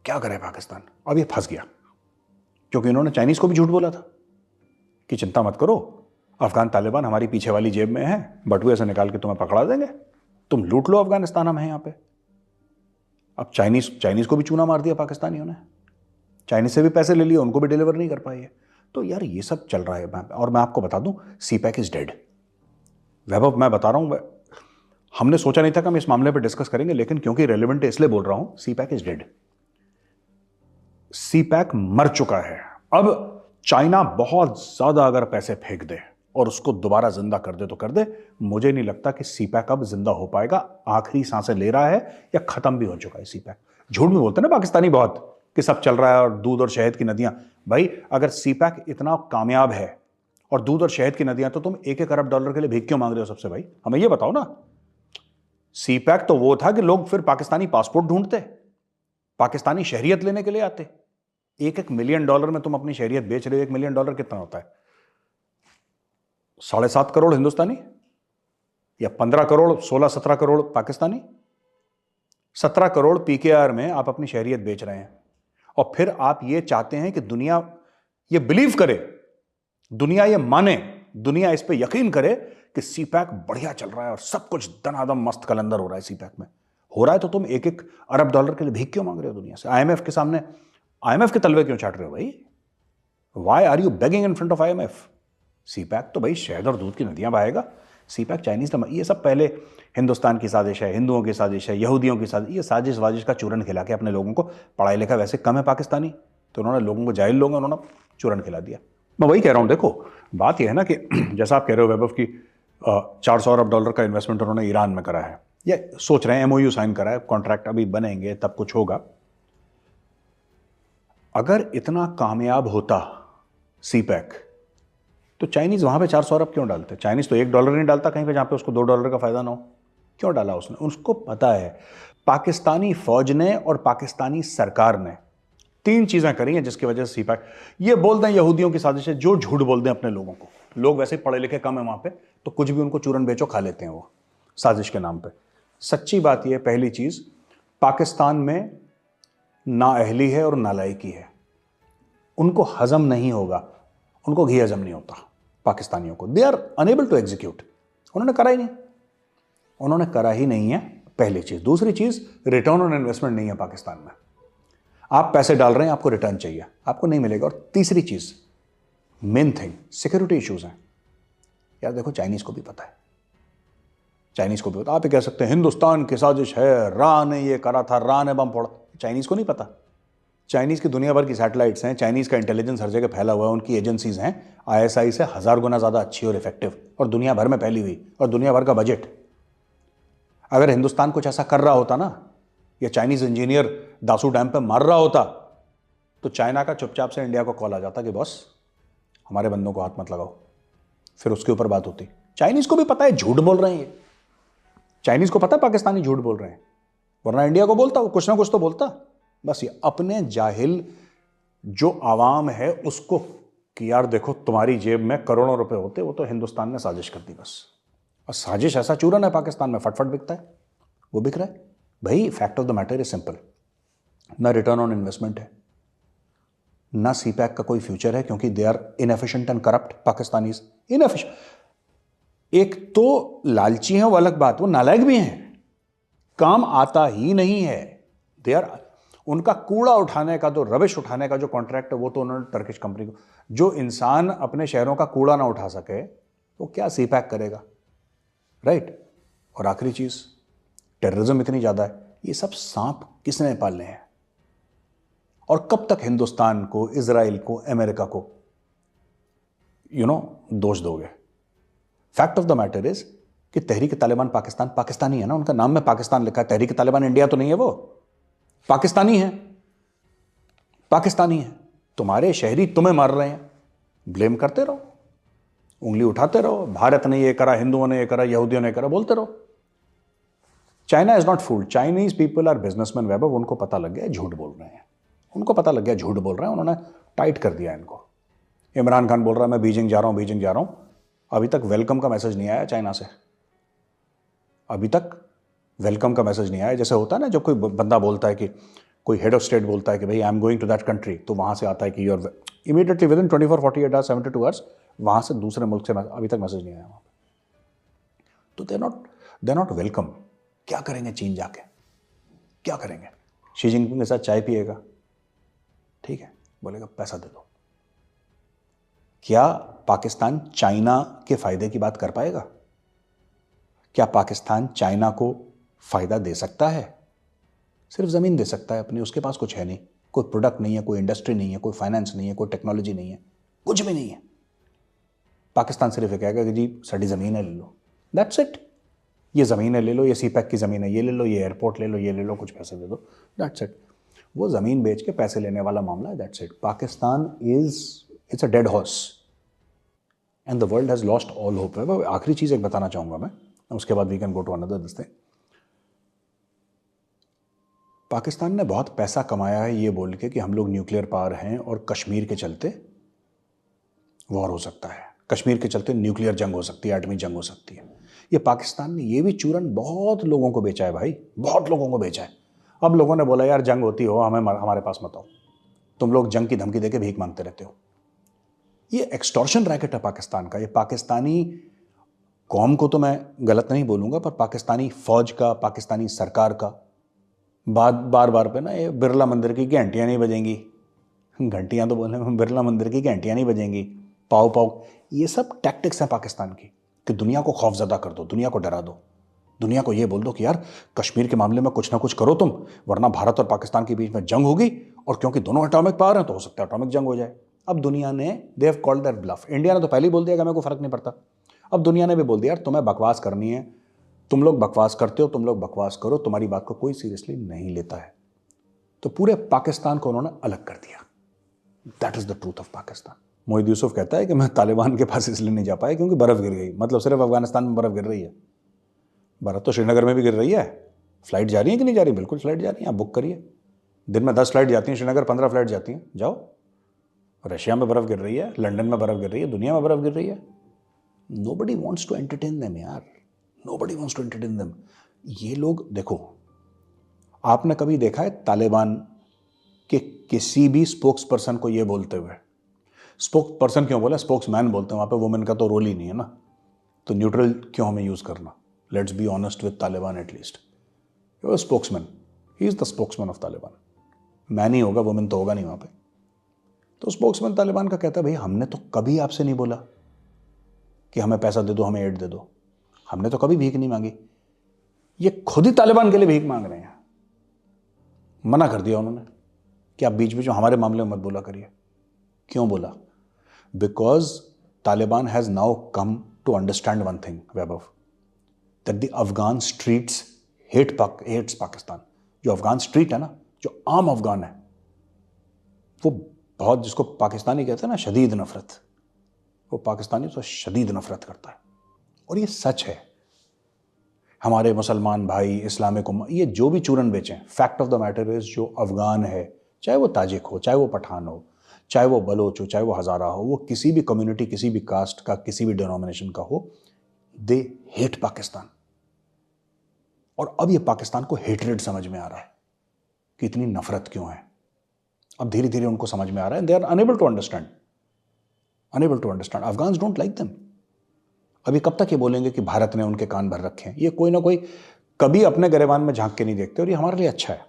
क्या करे पाकिस्तान? अब ये फंस गया, क्योंकि इन्होंने चाइनीज को भी झूठ बोला था कि चिंता मत करो, अफगान तालिबान हमारी पीछे वाली जेब में है, बटुए से निकाल के तुम्हें पकड़ा देंगे, तुम लूट लो अफगानिस्तान, हम हैं यहां पे। अब चाइनीज को भी चूना मार दिया पाकिस्तानियों ने, चाइनीज से भी पैसे ले लिए, उनको भी डिलीवर नहीं कर पाई है। तो यार ये सब चल रहा है। और मैं आपको बता दूं, सीपैक इज डेड। वैभव मैं बता रहा हूं, हमने सोचा नहीं था कि हम इस मामले पर डिस्कस करेंगे, लेकिन क्योंकि रेलेवेंट है इसलिए बोल रहा हूं, सीपैक इज डेड। सीपैक मर चुका है। अब चाइना बहुत ज्यादा अगर पैसे फेंक दे और उसको दोबारा जिंदा कर दे तो कर दे, मुझे नहीं लगता कि सीपैक अब जिंदा हो पाएगा। आखिरी सांसें ले रहा है या खत्म भी हो चुका है सीपैक। झूठ भी बोलते हैं ना पाकिस्तानी बहुत कि सब चल रहा है और दूध और शहद की नदियां। भाई अगर सीपैक इतना कामयाब है और दूध और शहद की नदियां, तो तुम $1-1 अरब के लिए भीख क्यों मांग रहे हो सबसे? भाई हमें ये बताओ ना। सीपैक तो वो था कि लोग फिर पाकिस्तानी पासपोर्ट ढूंढते, पाकिस्तानी शहरियत लेने के लिए आते। $1 मिलियन में तुम अपनी शहरियत बेच रहे हो। $1 मिलियन कितना होता है? 7.5 करोड़ हिंदुस्तानी, या 15 करोड़, 16-17 करोड़ पाकिस्तानी। 17 करोड़ पीकेआर में आप अपनी शहरियत बेच रहे हैं, और फिर आप ये चाहते हैं कि दुनिया ये बिलीव करे, दुनिया ये माने, दुनिया इस पे यकीन करे कि सीपैक बढ़िया चल रहा है और सब कुछ दनादम मस्त कलंदर हो रहा है सीपैक में। हो रहा है तो तुम $1-1 अरब के लिए भीख क्यों मांग रहे हो दुनिया से? आईएमएफ के सामने, आईएमएफ के तलवे क्यों चाट रहे हो भाई? Why are you begging in front of IMF? CPEC तो भाई शहद और दूध की नदियां बहाएगा। सीपैक चाइनीज, ये सब पहले हिंदुस्तान की साजिश है, हिंदुओं की साजिश है, यहूदियों की साजिश। ये साजिश वाजिश का चूरन खिला के अपने लोगों को, पढ़ाई लिखा वैसे कम है पाकिस्तानी, तो उन्होंने लोगों को, जाहिल लोगों उन्होंने चूरन खिला दिया। मैं वही कह रहा हूँ, देखो बात यह है ना कि जैसा आप कह रहे हो वैभव की $400 अरब का इन्वेस्टमेंट उन्होंने ईरान में करा है, या सोच रहे हैं, एमओयू साइन करा है, कॉन्ट्रैक्ट अभी बनेंगे तब कुछ होगा। अगर इतना कामयाब होता सीपैक, तो चाइनीज वहां पे 400 अरब क्यों डालते? चाइनीज तो $1 नहीं डालता कहीं पे जहां पे उसको $2 का फायदा ना हो। क्यों डाला उसने? उसको पता है पाकिस्तानी फौज ने और पाकिस्तानी सरकार ने 3 चीजें करी हैं जिसकी वजह से सीपैक, ये बोलते हैं यहूदियों की साजिश है, जो झूठ बोलते हैं अपने लोगों को। लोग वैसे पढ़े लिखे कम है वहां पे, तो कुछ भी उनको चूरन बेचो खा लेते हैं वो, साजिश के नाम पे। सच्ची बात यह, पहली चीज, पाकिस्तान में नाअहली है और नालायकी है। उनको हजम नहीं होगा, उनको घी हजम नहीं होता पाकिस्तानियों को। They are unable to execute. उन्होंने करा ही नहीं, उन्होंने करा ही नहीं है, पहली चीज। दूसरी चीज, रिटर्न ऑन इन्वेस्टमेंट नहीं है पाकिस्तान में। आप पैसे डाल रहे हैं, आपको रिटर्न चाहिए, आपको नहीं मिलेगा। और तीसरी चीज, मेन थिंग, सिक्योरिटी इश्यूज हैं। यार देखो चाइनीज को भी पता है, चाइनीज को भी पता। आप ये कह सकते हैं हिंदुस्तान की साजिश है, रा ने ये करा था, रा ने बम फोड़ा, चाइनीज को नहीं पता। चाइनीज की दुनिया भर की सैटेलाइट्स हैं, चाइनीज का इंटेलिजेंस हर जगह फैला हुआ है, उनकी एजेंसीज हैं आईएसआई से 1000 गुना ज्यादा अच्छी और इफेक्टिव, और दुनिया भर में फैली हुई, और दुनिया भर का बजट। अगर हिंदुस्तान कुछ ऐसा कर रहा होता ना, या चाइनीज इंजीनियर दासू डैम पे मर रहा होता तो चाइना का चुपचाप से इंडिया को कॉल आ जाता कि बॉस हमारे बंदों को हाथ मत लगाओ, फिर उसके ऊपर बात होती। चाइनीज को भी पता है झूठ बोल रहे हैं ये, चाइनीज को पता है पाकिस्तानी झूठ बोल रहे हैं, वरना इंडिया को बोलता, वो कुछ ना कुछ तो बोलता। बस ये अपने जाहिल जो आवाम है उसको कि यार देखो तुम्हारी जेब में करोड़ों रुपए होते, वो तो हिंदुस्तान ने साजिश कर दी बस। और साजिश ऐसा चूरन है पाकिस्तान में, फटफट बिकता है, वो बिक रहा है भाई। Fact of the matter is simple, ना रिटर्न ऑन इन्वेस्टमेंट है, ना सीपैक का कोई फ्यूचर है, क्योंकि they are inefficient and corrupt. Pakistanis inefficient, एक तो लालची है वो अलग बात, वो नालायक भी हैं, काम आता ही नहीं है। दे आर, उनका कूड़ा उठाने का, जो रबिश उठाने का जो कॉन्ट्रैक्ट है वो तो उन्होंने टर्किश कंपनी को। जो इंसान अपने शहरों का कूड़ा ना उठा सके वो क्या सीपैक करेगा, राइट। और आखिरी चीज, टेररिज्म इतनी ज्यादा है, ये सब सांप किसने पाले हैं? और कब तक हिंदुस्तान को, इजराइल को, अमेरिका को दोष दोगे? Fact of the matter is कि तहरीक तालिबान पाकिस्तान पाकिस्तानी है ना, उनका नाम में पाकिस्तान लिखा है। तहरीक तालिबान इंडिया तो नहीं है, वो पाकिस्तानी है, पाकिस्तानी है। तुम्हारे शहरी तुम्हें मार रहे हैं, ब्लेम करते रहो, उंगली उठाते रहो, भारत ने ये करा, हिंदुओं ने ये करा, यहूदियों ने करा, बोलते रहो। China is not fooled, Chinese people are businessman Vaibhav, उनको पता लग गया झूठ बोल रहे हैं, उनको पता लग गया झूठ बोल रहे हैं, उन्होंने टाइट कर दिया इनको। इमरान खान बोल रहा है मैं बीजिंग जा रहा हूं, बीजिंग जा रहा हूं, अभी तक वेलकम का मैसेज नहीं आया चाइना से, अभी तक वेलकम का मैसेज नहीं आया। जैसे होता है ना, जब कोई बंदा बोलता है कि कोई हेड ऑफ स्टेट बोलता है कि भाई I am going to that country, तो वहां से आता है कि you're immediately within 24 48 hours 72 hours वहां से दूसरे मुल्क से अभी तक मैसेज नहीं आया वहां पे। तो दे नॉट वेलकम। क्या करेंगे चीन जाके, क्या करेंगे? शी जिनपिंग के साथ चाय पिएगा, ठीक है, बोलेगा पैसा दे दो। क्या पाकिस्तान चाइना के फायदे की बात कर पाएगा? क्या पाकिस्तान चाइना को फायदा दे सकता है? सिर्फ जमीन दे सकता है अपनी, उसके पास कुछ है नहीं, कोई प्रोडक्ट नहीं है, कोई इंडस्ट्री नहीं है, कोई फाइनेंस नहीं है, कोई टेक्नोलॉजी नहीं है, कुछ भी नहीं है। पाकिस्तान सिर्फ ये कहेगा कि जी साड़ी जमीन है ले लो, दैट्स इट। ये ज़मीन है ले लो, ये सीपैक की ज़मीन है ये ले लो, ये एयरपोर्ट ले लो, ये ले लो, कुछ पैसे दे दो, दैट्स इट। वो ज़मीन बेच के पैसे लेने वाला मामला है, that's it. Pakistan it's a dead horse and the world has lost all hope. आखिरी चीज़ एक बताना चाहूँगा मैं, उसके बाद we can go to another this thing. Pakistan ने बहुत पैसा कमाया है ये बोल के कि हम लोग न्यूक्लियर पावर हैं और कश्मीर के चलते वॉर हो सकता है, कश्मीर के चलते न्यूक्लियर जंग हो सकती है, एटमी जंग हो सकती है। ये पाकिस्तान ने ये भी चूरन बहुत लोगों को बेचा है भाई, बहुत लोगों को बेचा है। अब लोगों ने बोला यार जंग होती हो हमारे पास मत आओ, तुम लोग जंग की धमकी देके भीख मांगते रहते हो। ये एक्सटॉर्शन रैकेट है पाकिस्तान का। ये पाकिस्तानी कौम को तो मैं गलत नहीं बोलूँगा, पर पाकिस्तानी फौज का, पाकिस्तानी सरकार का बार बार पे ना ये बिरला मंदिर की घंटियाँ नहीं बजेंगी, घंटियाँ तो बोलने में, बिरला मंदिर की घंटियाँ नहीं बजेंगी, पाव पाव, ये सब टैक्टिक्स हैं पाकिस्तान की कि दुनिया को खौफजदा कर दो, दुनिया को डरा दो, दुनिया को ये बोल दो कि यार कश्मीर के मामले में कुछ ना कुछ करो तुम, वरना भारत और पाकिस्तान के बीच में जंग होगी, और क्योंकि दोनों एटॉमिक पावर हैं तो हो सकता है एटॉमिक जंग हो जाए। अब दुनिया ने they have called that bluff. India ने तो पहले ही बोल दिया कि मेरे को फर्क नहीं पड़ता। अब दुनिया ने भी बोल दिया यार तुम्हें बकवास करनी है, तुम लोग बकवास करते हो, तुम लोग बकवास करो, तुम्हारी बात को कोई सीरियसली नहीं लेता है। तो पूरे पाकिस्तान को उन्होंने अलग कर दिया। That is the truth of Pakistan. Moeed Yusuf कहता है कि मैं तालिबान के पास इसलिए नहीं जा पाया क्योंकि बर्फ गिर गई। मतलब सिर्फ अफगानिस्तान में बर्फ गिर रही है, बर्फ तो श्रीनगर में भी गिर रही है। फ्लाइट जा रही है कि नहीं जा रही? बिल्कुल फ्लाइट जा रही है, आप बुक करिए। दिन में 10 फ्लाइट जाती हैं श्रीनगर, 15 फ्लाइट जाती हैं, जाओ। रशिया में बर्फ गिर रही है, लंदन में बर्फ गिर रही है, दुनिया में बर्फ गिर रही है। Nobody wants to entertain them यार, nobody wants to entertain them. ये लोग देखो, आपने कभी देखा है तालिबान के किसी भी स्पोक्स पर्सन को ये बोलते हुए? स्पोक्स पर्सन क्यों बोला, स्पोक्स मैन बोलते हैं, वहाँ पे वुमेन का तो रोल ही नहीं है ना, तो न्यूट्रल क्यों हमें यूज़ करना? Let's be honest with Taliban at least. Spokesman, he is the spokesman of Taliban. Man ही होगा, वुमेन तो होगा नहीं वहाँ पे। तो स्पोक्समैन तालिबान का कहता है भाई हमने तो कभी आपसे नहीं बोला कि हमें पैसा दे दो, हमें एड दे दो, हमने तो कभी भीख नहीं मांगी। ये खुद ही तालिबान के लिए भीख मांग रहे हैं। मना कर दिया उन्होंने कि आप बीच बीच में हमारे मामले में मत बोला करिए। क्यों बोला? Because Taliban has now come to understand one thing Vaibhav, that the Afghan streets hates Pakistan. जो अफगान स्ट्रीट है ना, जो आम अफगान है, वो बहुत, जिसको पाकिस्तानी कहते हैं ना शदीद नफरत, वो पाकिस्तानी तो शदीद नफरत करता है। और ये सच है। हमारे मुसलमान भाई, इस्लामिक उम्मा, ये जो भी चूरन बेचें, fact of the matter is जो अफगान है, चाहे वो ताजिक हो, चाहे वो पठान हो, चाहे वो बलोच हो, चाहे वो हज़ारा हो, वो किसी भी कम्युनिटी, किसी भी कास्ट का, किसी भी डिनोमिनेशन का हो, दे हेट पाकिस्तान। और अब ये पाकिस्तान को हेटरेड समझ में आ रहा है कि इतनी नफरत क्यों है। अब धीरे धीरे उनको समझ में आ रहा है, they are unable to understand, Afghans don't like them. अभी कब तक ये बोलेंगे कि भारत ने उनके कान भर रखे हैं? ये कोई ना कोई कभी अपने गिरेबान में झांक के नहीं देखते, और ये हमारे लिए अच्छा है।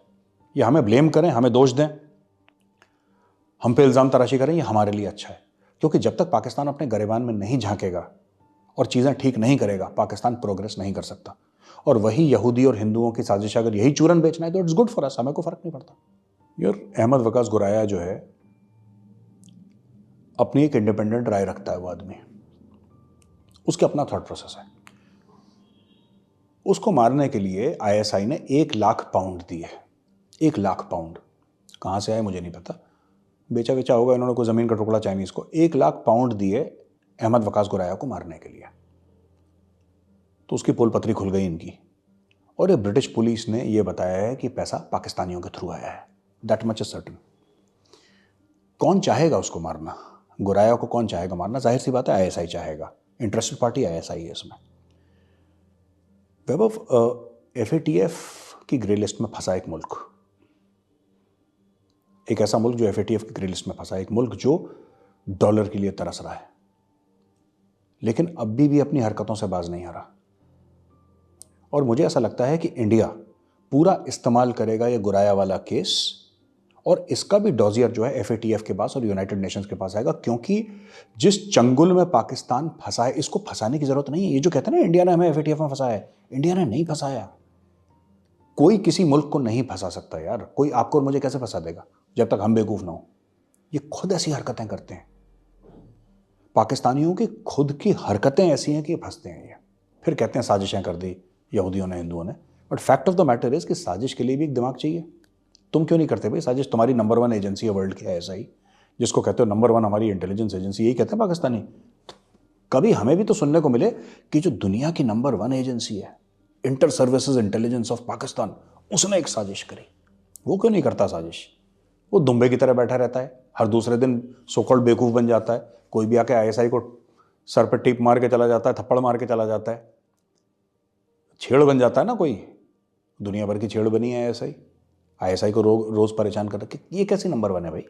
ये हमें ब्लेम करें, हमें दोष दें, हम पे इल्ज़ाम तराशी करें, ये हमारे लिए अच्छा है। क्योंकि जब तक पाकिस्तान अपने गिरेबान में नहीं झांकेगा और चीज़ें ठीक नहीं करेगा, पाकिस्तान प्रोग्रेस नहीं कर सकता। और वही यहूदी और हिंदुओं की साजिश, अगर यही चूरन बेचना है तो इट्स गुड फॉर अस, हमें को फर्क नहीं पड़ता। यार अहमद वकास गुराया जो है, अपनी एक इंडिपेंडेंट राय रखता है वो आदमी, उसके अपना थॉट प्रोसेस है। उसको मारने के लिए आईएसआई ने 1 लाख पाउंड दिए। 1 लाख पाउंड कहाँ से आए मुझे नहीं पता, बेचा बेचा होगा इन्होंने कोई ज़मीन का टुकड़ा चाइनीज़ को। 1 लाख पाउंड दिए अहमद वकास गुराया को मारने के लिए। तो उसकी पोल पत्री खुल गई इनकी। और ये ब्रिटिश पुलिस ने ये बताया है कि पैसा पाकिस्तानियों के थ्रू आया है, दैट मच इज सर्टन। कौन चाहेगा उसको मारना? गुराया को कौन चाहेगा मारना? जाहिर सी बात है आईएसआई चाहेगा, इंटरेस्टेड पार्टी आईएसआई है इसमें। वैभव, एफएटीएफ की ग्रे लिस्ट में फंसा एक मुल्क, एक ऐसा मुल्क जो एफएटीएफ की ग्रे लिस्ट में फंसा, एक मुल्क जो डॉलर के लिए तरस रहा है, लेकिन अभी भी अपनी हरकतों से बाज नहीं आ रहा। और मुझे ऐसा लगता है कि इंडिया पूरा इस्तेमाल करेगा ये गुराया वाला केस, और इसका भी डॉजियर जो है एफएटीएफ के पास और यूनाइटेड नेशंस के पास आएगा। क्योंकि जिस चंगुल में पाकिस्तान फंसा है, इसको फंसाने की जरूरत नहीं है। ये जो कहते हैं ना इंडिया ने हमें एफएटीएफ में फंसाया है, इंडिया ने नहीं फंसाया। कोई किसी मुल्क को नहीं फंसा सकता यार। कोई आपको और मुझे कैसे फंसा देगा जब तक हम बेवकूफ ना हो? ये खुद ऐसी हरकतें करते हैं। पाकिस्तानियों की खुद की हरकतें ऐसी हैं कि फंसते हैं ये। फिर कहते हैं साजिशें कर दी यहूदियों ने, हिंदुओं ने। But fact of the matter is कि साजिश के लिए भी एक दिमाग चाहिए। तुम क्यों नहीं करते भाई साजिश? तुम्हारी नंबर 1 एजेंसी है वर्ल्ड की आईएसआई, जिसको कहते हो नंबर 1 हमारी इंटेलिजेंस एजेंसी, यही कहते हैं पाकिस्तानी। कभी हमें भी तो सुनने को मिले कि जो दुनिया की नंबर 1 एजेंसी है, inter services intelligence of Pakistan, उसने एक साजिश करी। वो क्यों नहीं करता साजिश? वो दुम्बे की तरह बैठा रहता है, हर दूसरे दिन सोकॉल्ड बेवकूफ़ बन जाता है। कोई भी आके आईएसआई को सर पर टीप मार के चला जाता है, थप्पड़ मार के चला जाता है, छेड़ बन जाता है ना। कोई दुनिया भर की छेड़ बनी है आईएसआई को रोज़ परेशान कर रखे। ये कैसी नंबर 1 है भाई?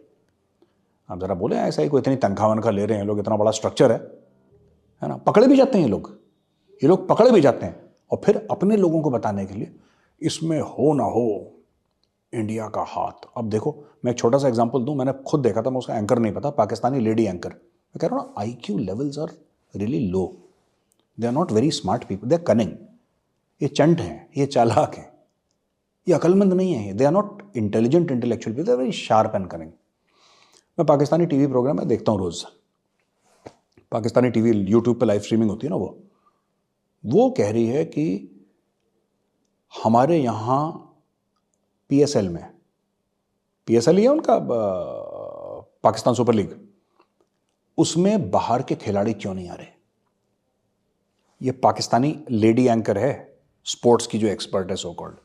आप ज़रा बोले आईएसआई को, इतनी तनख्वाह वनख्वाह ले रहे हैं लोग, इतना बड़ा स्ट्रक्चर है ना, पकड़े भी जाते हैं ये लोग पकड़े भी जाते हैं। और फिर अपने लोगों को बताने के लिए इसमें हो ना हो इंडिया का हाथ। अब देखो, मैं एक छोटा सा एग्जांपल दूं, मैंने खुद देखा था, मैं उसका एंकर नहीं पता, पाकिस्तानी लेडी एंकर। मैं कह रहा हूँ ना, IQ levels are really low, they are not very smart people, they are cunning. ये चंट हैं, ये चालाक हैं, ये अकलमंद नहीं है, they are not intelligent intellectual people, they are very sharp and cunning. मैं पाकिस्तानी टीवी प्रोग्राम में देखता हूँ रोज़, पाकिस्तानी टीवी यूट्यूब पे लाइव स्ट्रीमिंग होती है ना, वो कह रही है कि हमारे यहाँ पीएसएल में, पीएसएल ही है उनका, पाकिस्तान सुपर लीग, उसमें बाहर के खिलाड़ी क्यों नहीं आ रहे? ये पाकिस्तानी लेडी एंकर है, स्पोर्ट्स की जो एक्सपर्ट है सो कॉल्ड,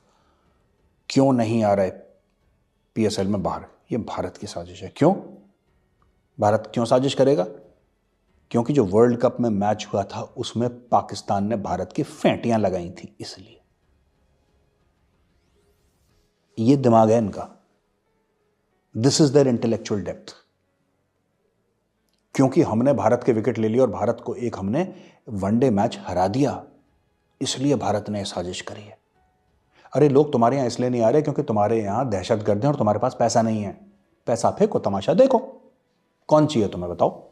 क्यों नहीं आ रहे पीएसएल में बाहर? ये भारत की साजिश है। क्यों? भारत क्यों साजिश करेगा? क्योंकि जो वर्ल्ड कप में मैच हुआ था उसमें पाकिस्तान ने भारत की फेंटियां लगाई थी, इसलिए। ये दिमाग है इनका, this is there intellectual depth. क्योंकि हमने भारत के विकेट ले लिए और भारत को एक हमने वनडे मैच हरा दिया, इसलिए भारत ने साजिश करी है। अरे लोग तुम्हारे यहां इसलिए नहीं आ रहे क्योंकि तुम्हारे यहां दहशतगर्द हैं और तुम्हारे पास पैसा नहीं है। पैसा फेंको, तमाशा देखो। कौन चाहिए तुम्हें? बताओ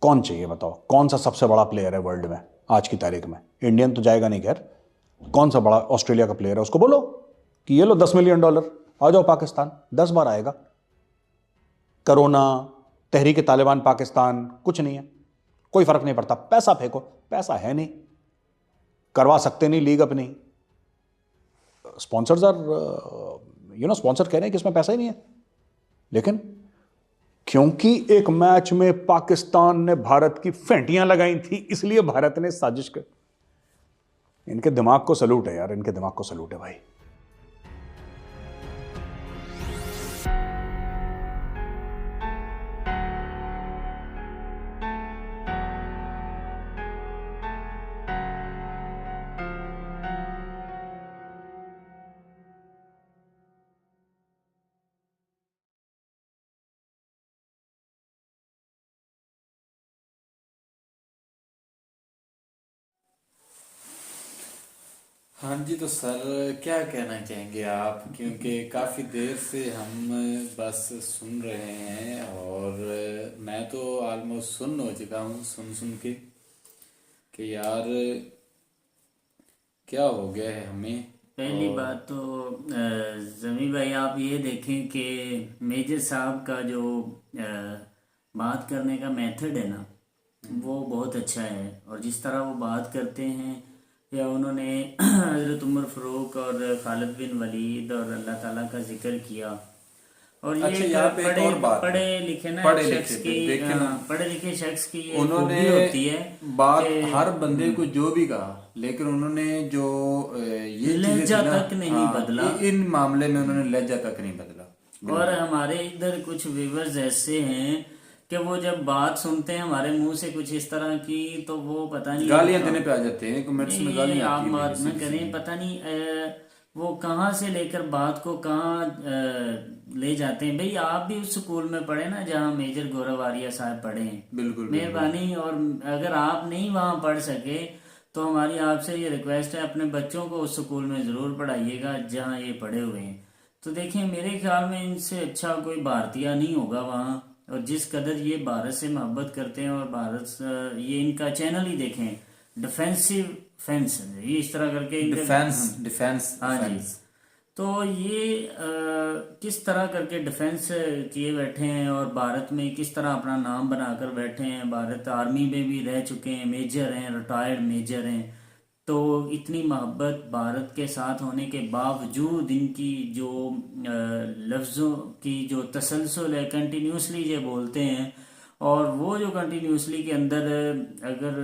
कौन चाहिए, बताओ कौन सा सबसे बड़ा प्लेयर है वर्ल्ड में आज की तारीख में? इंडियन तो जाएगा नहीं, खैर कौन सा बड़ा ऑस्ट्रेलिया का प्लेयर है, उसको बोलो कि ये लो $10 मिलियन, आ जाओ पाकिस्तान, 10 बार आएगा। कोरोना, तहरीक तालिबान पाकिस्तान, कुछ नहीं है, कोई फर्क नहीं पड़ता। पैसा फेंको, पैसा है नहीं, करवा सकते नहीं लीग अपनी। स्पॉन्सर्स आर स्पॉन्सर कह रहे हैं कि इसमें पैसा ही नहीं है, लेकिन क्योंकि एक मैच में पाकिस्तान ने भारत की फेंटियां लगाई थी, इसलिए भारत ने साजिश कर। इनके दिमाग को सलूट है यार, इनके दिमाग को सलूट है भाई। हाँ जी, तो सर क्या कहना चाहेंगे आप, क्योंकि काफ़ी देर से हम बस सुन रहे हैं और मैं तो ऑलमोस्ट सुन हो चुका हूँ सुन सुन के कि यार क्या हो गया है हमें। पहली बात तो जमी भाई आप ये देखें कि मेजर साहब का जो बात करने का मेथड है ना, वो बहुत अच्छा है। और जिस तरह वो बात करते हैं, या उन्होंने हज़रत उमर फ़ारूक और खालिद बिन वलीद और अल्लाह ताला का जिक्र किया। और ये अच्छा, एक यहाँ पे एक और बात है। पढ़े लिखे ना पढ़े शख्स लिखे की, देखे ना, पढ़े लिखे शख्स की ये उन्होंने खूबी होती है बात कि हर बंदे को जो भी कहा, लेकिन उन्होंने जो ये चीजें लहजा थी ना, तक नहीं हाँ, बदला। इन मामले में उन्होंने लहजा तक नहीं बदला। और हमारे इधर कुछ व्यूवर्स ऐसे हैं कि वो जब बात सुनते हैं हमारे मुंह से कुछ इस तरह की, तो वो पता नहीं गालियां देने पे आ जाते हैं, कमेंट्स में नहीं, गालियां आप आती हैं बात किसी न किसी करें, की। पता नहीं वो कहाँ से लेकर बात को कहाँ ले जाते हैं। भाई आप भी उस स्कूल में पढ़े ना जहाँ मेजर गौरव आर्या साहब पढ़े हैं, बिल्कुल बिल्कुल। मेहरबानी। और अगर आप नहीं वहाँ पढ़ सके तो हमारी आपसे ये रिक्वेस्ट है, अपने बच्चों को उस स्कूल में ज़रूर पढ़ाइएगा जहाँ ये पढ़े हुए हैं। तो देखिए, मेरे ख्याल में इनसे अच्छा कोई भारतीय नहीं होगा वहाँ। और जिस कदर ये भारत से मोहब्बत करते हैं, और ये इनका चैनल ही देखें, डिफेंसिव फेंस, ये इस तरह करके डिफेंस डिफेंस हाँ जी। डिफेंस। तो ये किस तरह करके डिफेंस किए बैठे हैं और भारत में किस तरह अपना नाम बनाकर बैठे हैं। भारत आर्मी में भी रह चुके हैं, मेजर हैं, रिटायर्ड मेजर हैं। तो इतनी मोहब्बत भारत के साथ होने के बावजूद इनकी जो लफ्ज़ों की जो तसलसल है, कंटिन्यूसली ये बोलते हैं। और वो जो कंटिन्यूसली के अंदर अगर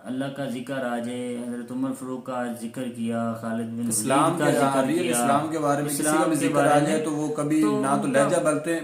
अल्लाह का जिक्र आ जाए, हज़रत उमर फ़ारूक का जिक्र किया, खालिद बिन इस्लाम वलीद का के जिक्र रियल किया, इस्लाम के बारे में किसी का इस्लाम भी के जिक्र आ बारे जाए में, तो वो कभी तो ना तो उनका- लहजा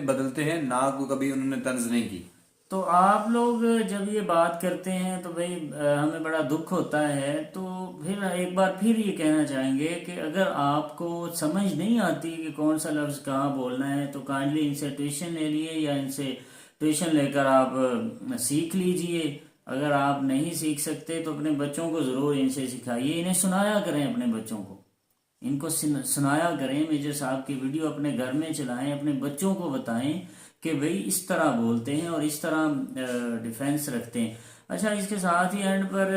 बदलते हैं, ना को कभी उन्होंने तंज नहीं की। तो आप लोग जब ये बात करते हैं तो भाई हमें बड़ा दुख होता है। तो फिर एक बार फिर ये कहना चाहेंगे कि अगर आपको समझ नहीं आती कि कौन सा लफ्ज़ कहाँ बोलना है, तो काइंडली इनसे ट्यूशन ले लिए, या इनसे ट्यूशन लेकर आप सीख लीजिए। अगर आप नहीं सीख सकते तो अपने बच्चों को ज़रूर इनसे सिखाइए, इन्हें सुनाया करें अपने बच्चों को, इनको सुनाया करें। मेजर साहब की वीडियो अपने घर में चलाएं, अपने बच्चों को बताएं कि भाई इस तरह बोलते हैं और इस तरह डिफेंस रखते हैं। अच्छा, इसके साथ ही एंड पर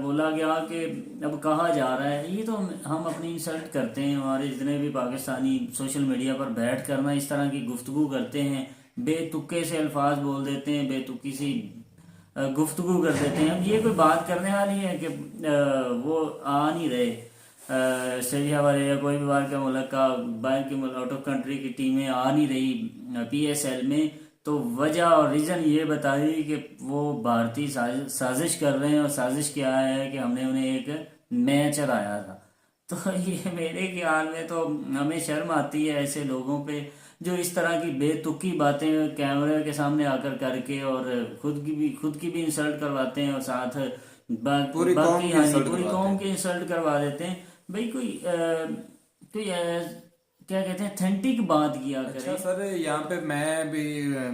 बोला गया कि अब कहा जा रहा है, ये तो हम अपनी इंसल्ट करते हैं। हमारे जितने भी पाकिस्तानी सोशल मीडिया पर बैठ कर ना इस तरह की गुफ्तगू करते हैं, बेतुके से अल्फाज बोल देते हैं, बेतुकी सी गुफ्तगू कर देते हैं। अब ये कोई बात करने वाली है कि वो आ नहीं रहे सीरिया वाले या कोई भी बाहर का मुल्क का, बाहर की आउट ऑफ कंट्री की टीमें आ नहीं रही PSL में। तो वजह और रीज़न ये बता दी कि वो भारतीय साजिश कर रहे हैं। और साजिश क्या है कि हमने उन्हें एक मैच हराया था। तो ये मेरे ख्याल में तो हमें शर्म आती है ऐसे लोगों पे जो इस तरह की बेतुकी बातें कैमरे के सामने आकर करके, और खुद की भी इंसल्ट करवाते हैं, और साथ पूरी कौम की इंसल्ट पूरी करवाते कौम हैं। की इंसल्ट करवा देते हैं। भाई क्या कहते हैं, ऑथेंटिक बात किया अच्छा करें। सर, यहाँ पे मैं भी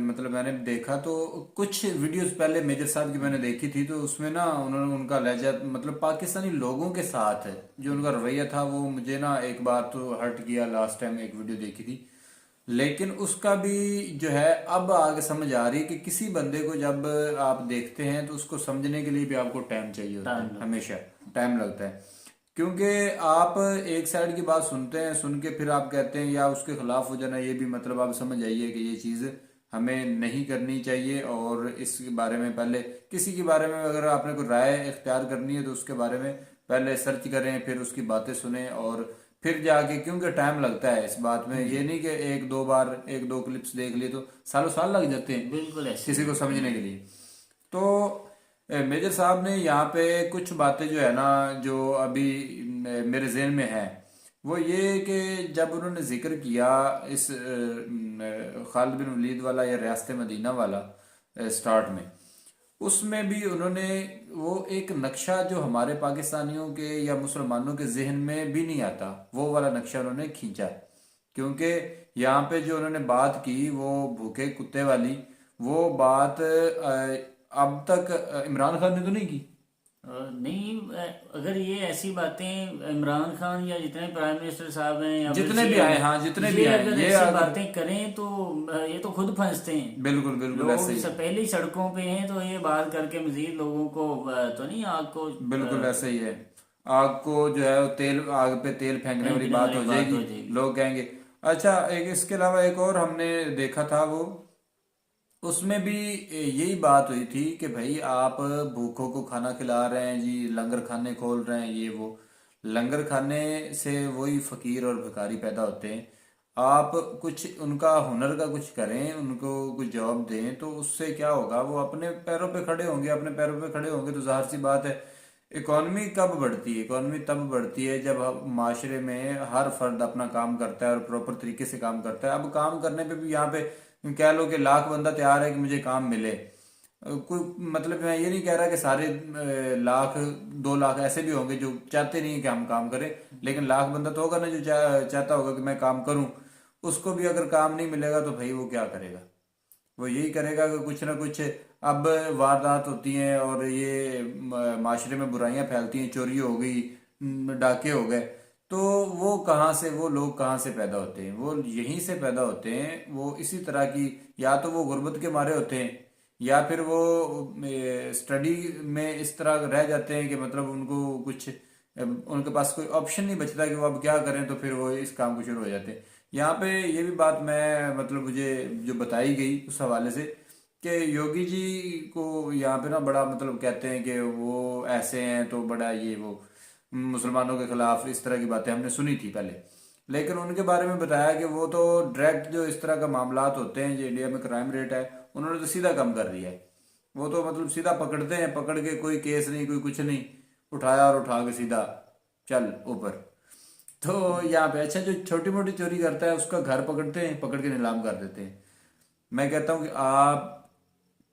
मतलब मैंने देखा तो कुछ वीडियोस पहले मेजर साहब की मैंने देखी थी, तो उसमें ना उन्होंने उनका लहजा मतलब पाकिस्तानी लोगों के साथ है जो उनका रवैया था, वो मुझे ना एक बार तो हर्ट किया। लास्ट टाइम एक वीडियो देखी थी, लेकिन उसका भी जो है अब आगे समझ आ रही है कि किसी बंदे को जब आप देखते हैं तो उसको समझने के लिए भी आपको टाइम चाहिए होता है, हमेशा टाइम लगता है। क्योंकि आप एक साइड की बात सुनते हैं, सुन के फिर आप कहते हैं या उसके खिलाफ हो जाना, ये भी मतलब आप समझ आइए कि ये चीज़ हमें नहीं करनी चाहिए। और इस बारे में पहले किसी के बारे में अगर आपने कोई राय इख्तियार करनी है तो उसके बारे में पहले सर्च करें, फिर उसकी बातें सुने और फिर जाके, क्योंकि टाइम लगता है इस बात में, ये नहीं कि एक दो बार एक दो क्लिप्स देख लिए तो सालों साल लग जाते हैं बिल्कुल ऐसे किसी को समझने के लिए। तो मेजर साहब ने यहाँ पे कुछ बातें जो है ना, जो अभी मेरे जहन में है, वो ये कि जब उन्होंने जिक्र किया इस खालिद बिन वलीद वाला या रियासत मदीना वाला स्टार्ट में, उसमें भी उन्होंने वो एक नक्शा जो हमारे पाकिस्तानियों के या मुसलमानों के जहन में भी नहीं आता, वो वाला नक्शा उन्होंने खींचा। क्योंकि यहाँ पे जो उन्होंने बात की वो भूखे कुत्ते वाली, वो बात अब तक इमरान खान ने तो नहीं की। नहीं, अगर ये ऐसी बातें इमरान खान या जितने प्राइम मिनिस्टर साहब हैं या जितने भी आए, हाँ जितने भी ये आए, अगर ये ऐसी अगर बातें करें तो ये तो खुद फंसते हैं। बिल्कुल बिल्कुल लोग ऐसे ही, पहले ही सड़कों पे हैं, तो ये बात करके मजीद लोगों को तो नहीं, आग को बिल्कुल ऐसे ही है। आग को जो है तेल, आग पे तेल फेंकने वाली बात हो जाएगी, लोग कहेंगे। अच्छा, एक इसके अलावा एक और हमने देखा था, वो उसमें भी यही बात हुई थी कि भाई आप भूखों को खाना खिला रहे हैं जी, लंगर खाने खोल रहे हैं, ये वो। लंगर खाने से वही फकीर और भिखारी पैदा होते हैं। आप कुछ उनका हुनर का कुछ करें, उनको कुछ जॉब दें, तो उससे क्या होगा, वो अपने पैरों पे खड़े होंगे। अपने पैरों पे खड़े होंगे तो जाहिर सी बात है, इकॉनमी कब बढ़ती है? इकॉनमी तब बढ़ती है जब माशरे में हर फर्द अपना काम करता है और प्रॉपर तरीके से काम करता है। अब काम करने पे भी यहाँ पे कह लो कि लाख बंदा तैयार है कि मुझे काम मिले, कोई मतलब मैं ये नहीं कह रहा कि सारे लाख 2 लाख ऐसे भी होंगे जो चाहते नहीं कि हम काम करें, लेकिन लाख बंदा तो होगा ना जो चाहता होगा कि मैं काम करूं। उसको भी अगर काम नहीं मिलेगा तो भाई वो क्या करेगा? वो यही करेगा कि कुछ ना कुछ, अब वारदात होती हैं और ये माशरे में बुराइयां फैलती हैं, चोरी हो गई, डाके हो गए, तो वो कहाँ से, वो लोग कहाँ से पैदा होते हैं? वो यहीं से पैदा होते हैं। वो इसी तरह की, या तो वो गुर्बत के मारे होते हैं, या फिर वो स्टडी में इस तरह रह जाते हैं कि मतलब उनको कुछ, उनके पास कोई ऑप्शन नहीं बचता कि वो अब क्या करें, तो फिर वो इस काम को शुरू हो जाते हैं। यहाँ पे ये भी बात मैं मतलब मुझे जो बताई गई उस हवाले से कि योगी जी को यहाँ पे ना बड़ा मतलब कहते हैं कि वो ऐसे हैं, तो बड़ा ये वो मुसलमानों के खिलाफ इस तरह की बातें हमने सुनी थी पहले। लेकिन उनके बारे में बताया कि वो तो डायरेक्ट जो इस तरह का मामलात होते हैं, जो इंडिया में क्राइम रेट है, उन्होंने तो सीधा कम कर दिया है। वो तो मतलब सीधा पकड़ते हैं, पकड़ के कोई केस नहीं, कोई कुछ नहीं, उठाया और उठा के सीधा चल ऊपर। तो यहाँ पे अच्छा, जो छोटी मोटी चोरी करता है उसका घर पकड़ते हैं, पकड़ के नीलाम कर देते हैं। मैं कहता हूँ कि आप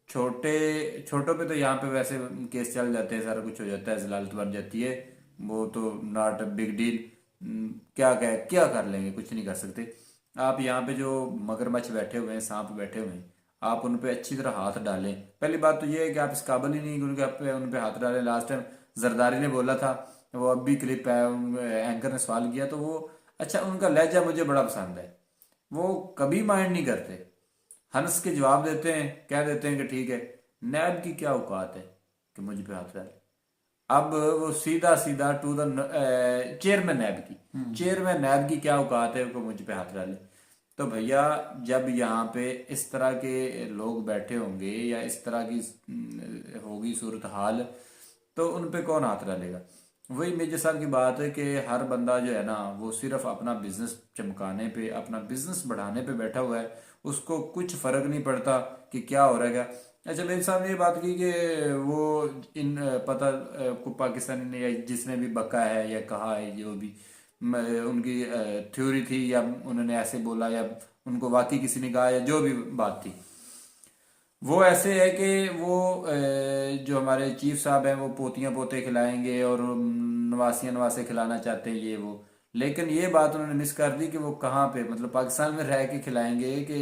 छोटे छोटों पे तो यहाँ पे वैसे केस चल जाते हैं, सारा कुछ हो जाता है, जलालत बन जाती है, वो तो नॉट अ बिग डील। क्या कर लेंगे? कुछ नहीं कर सकते। आप यहाँ पे जो मगरमच्छ बैठे हुए हैं, सांप बैठे हुए हैं, आप उन पे अच्छी तरह हाथ डालें। पहली बात तो ये है कि आप इस काबिल ही नहीं कि उन पे हाथ डालें। लास्ट टाइम जरदारी ने बोला था, वो अब भी क्लिप है, एंकर ने सवाल किया, तो वो अच्छा, उनका लहजा मुझे बड़ा पसंद है। वो कभी माइंड नहीं करते, हंस के जवाब देते हैं, कह देते हैं कि ठीक है। नैब की क्या औकात है कि मुझ पे हाथ डाले? अब वो सीधा सीधा टू द चेयरमैन नैब की, चेयरमैन नैब की क्या औकात है कि मुझ पे हाथ डाले? तो भैया, जब यहाँ पे इस तरह के लोग बैठे होंगे या इस तरह की होगी सूरत हाल, तो उन पे कौन हाथ डालेगा? वही मेजर साहब की बात है कि हर बंदा जो है ना, वो सिर्फ अपना बिजनेस चमकाने पे, अपना बिजनेस बढ़ाने पे बैठा हुआ है। उसको कुछ फर्क नहीं पड़ता कि क्या हो रहा है क्या। अच्छा, मेरे साहब ने ये बात की कि वो इन पता को पाकिस्तानी ने या जिसने भी बका है या कहा है, जो भी उनकी थ्योरी थी, या उन्होंने ऐसे बोला, या उनको वाकई किसी ने कहा, या जो भी बात थी, वो ऐसे है कि वो जो हमारे चीफ साहब हैं वो पोतियां पोते खिलाएंगे और नवासियां नवासे खिलाना चाहते हैं, ये वो। लेकिन ये बात उन्होंने मिस कर दी कि वो कहाँ पे, मतलब पाकिस्तान में रह के खिलाएंगे कि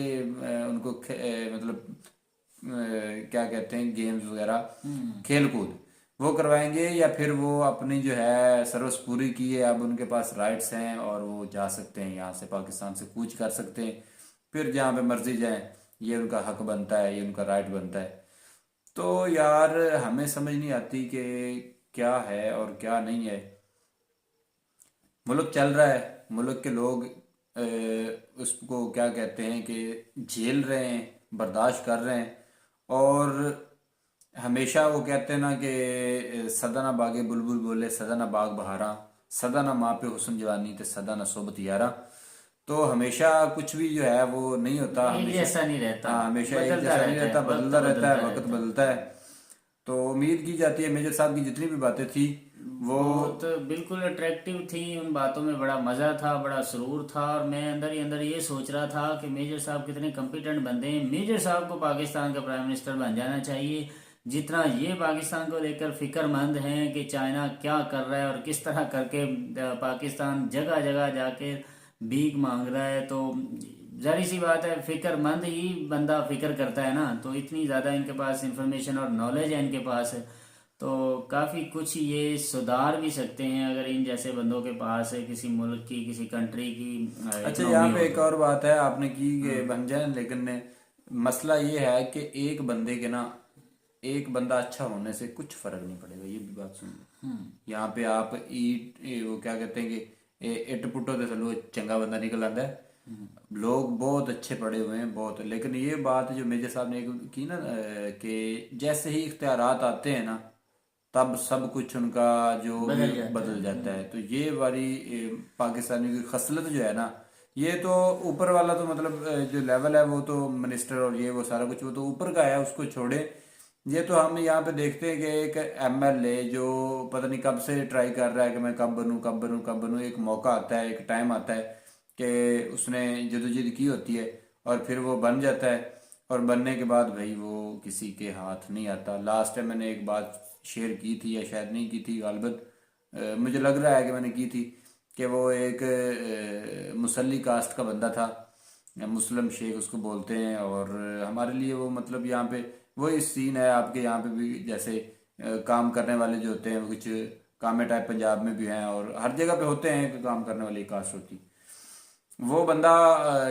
उनको मतलब क्या कहते हैं, गेम्स वगैरह, खेल कूद वो करवाएंगे, या फिर वो अपनी जो है सर्विस पूरी की है, अब उनके पास राइट्स हैं और वो जा सकते हैं यहाँ से, पाकिस्तान से कूच कर सकते हैं, फिर जहाँ पे मर्जी जाएं। ये उनका हक बनता है, ये उनका राइट बनता है। तो यार, हमें समझ नहीं आती कि क्या है और क्या नहीं है। मुल्क चल रहा है, मुल्क के लोग उसको क्या कहते हैं कि झेल रहे हैं, बर्दाश्त कर रहे हैं। और हमेशा वो कहते हैं ना कि सदा ना बागे बुलबुल बोले, सदा ना बाग बहारा। सदा ना माँ पे हुस्न जवानी ते सदा ना सोबत यारा। तो हमेशा कुछ भी जो है वो नहीं होता, एक हमेशा जैसा नहीं रहता, हाँ हमेशा एक बदलता जैसा नहीं रहता रहता, है, वक्त बदलता रहता है, बदलता वक्त रहता है। बदलता है। तो उम्मीद की जाती है मेजर साहब की जितनी भी बातें थी वो बहुत बिल्कुल अट्रैक्टिव थी, उन बातों में बड़ा मज़ा था, बड़ा सुरूर था। और मैं अंदर ही अंदर ये सोच रहा था कि मेजर साहब कितने कॉम्पिटेंट बंदे हैं, मेजर साहब को पाकिस्तान का प्राइम मिनिस्टर बन जाना चाहिए। जितना ये पाकिस्तान को लेकर फिक्रमंद हैं कि चाइना क्या कर रहा है और किस तरह करके पाकिस्तान जगह जगह जाके भीख मांग रहा है, तो जाहिर सी बात है फिक्रमंद ही बंदा फिक्र करता है ना। तो इतनी ज़्यादा इनके पास इंफॉर्मेशन और नॉलेज है इनके पास, तो काफ़ी कुछ ये सुधार भी सकते हैं अगर इन जैसे बंदों के पास है किसी मुल्क की, किसी कंट्री की अच्छा यहाँ इकोनॉमी पे हो एक तो। और बात है आपने की कि बन जाए, लेकिन मसला ये है कि एक बंदे के ना, एक बंदा अच्छा होने से कुछ फर्क नहीं पड़ेगा, ये भी बात सुन लो। यहाँ पे आप वो क्या कहते हैं कि इट पुट्टो तो चलो चंगा बंदा निकल आता है, लोग बहुत अच्छे पढ़े हुए हैं बहुत, लेकिन ये बात जो मेजर साहब ने की ना कि जैसे ही इख्तियारात आते हैं ना तब सब कुछ उनका जो भी बदल जाता बदल है। जाता है। तो ये वाली पाकिस्तानी की खसलत जो है ना, ये तो ऊपर वाला तो मतलब जो लेवल है वो तो मिनिस्टर और ये वो सारा कुछ वो तो ऊपर का है, उसको छोड़े। ये तो हम यहाँ पे देखते हैं कि एक एमएलए जो पता नहीं कब से ट्राई कर रहा है कि मैं कब बनूं कब बनूं कब बनूं, एक मौका आता है, एक टाइम आता है कि उसने जदोजहद की होती है और फिर वो बन जाता है, और बनने के बाद भाई वो किसी के हाथ नहीं आता। लास्ट टाइम मैंने एक बात शेयर की थी या शायद नहीं की थी गालिबन, मुझे लग रहा है कि मैंने की थी कि वो एक मुसल्ली कास्ट का बंदा था, मुस्लिम शेख उसको बोलते हैं, और हमारे लिए वो मतलब यहाँ पे वही सीन है आपके यहाँ पे भी, जैसे काम करने वाले जो होते हैं वो कुछ कामे टाइप पंजाब में भी हैं और हर जगह पे होते हैं कि काम करने वाली कास्ट होती। वो बंदा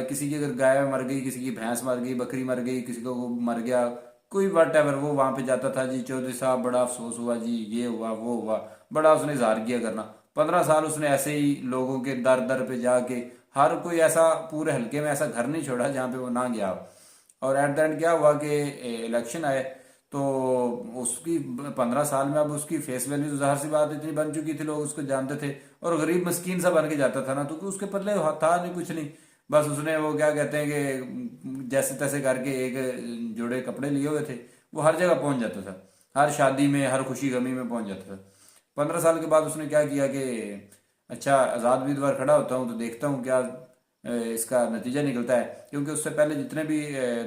किसी की अगर गाय मर गई, किसी की भैंस मर गई, बकरी मर गई, किसी को वो मर गया, कोई वट एवर, वो वहां पे जाता था, जी चौधरी साहब बड़ा अफसोस हुआ जी, ये हुआ वो हुआ, बड़ा उसने इजहार किया करना। 15 साल उसने ऐसे ही लोगों के दर दर पे जाके, हर कोई ऐसा पूरे हल्के में ऐसा घर नहीं छोड़ा जहाँ पे वो ना गया हो। और एट द एंड क्या हुआ कि इलेक्शन आए, तो उसकी 15 साल में अब उसकी फेस वैल्यू तो जाहिर सी बात इतनी बन चुकी थी, लोग उसको जानते थे, और गरीब मस्कीन सा बन के जाता था ना, तो उसके पल्ले था नहीं कुछ नहीं। बस उसने वो क्या कहते हैं कि जैसे तैसे करके एक जोड़े कपड़े लिए हुए थे, वो हर जगह पहुंच जाता था, हर शादी में हर खुशी गमी में पहुंच जाता था। 15 साल के बाद उसने क्या किया कि अच्छा आज़ाद उम्मीदवार खड़ा होता हूँ तो देखता हूँ क्या इसका नतीजा निकलता है, क्योंकि उससे पहले जितने भी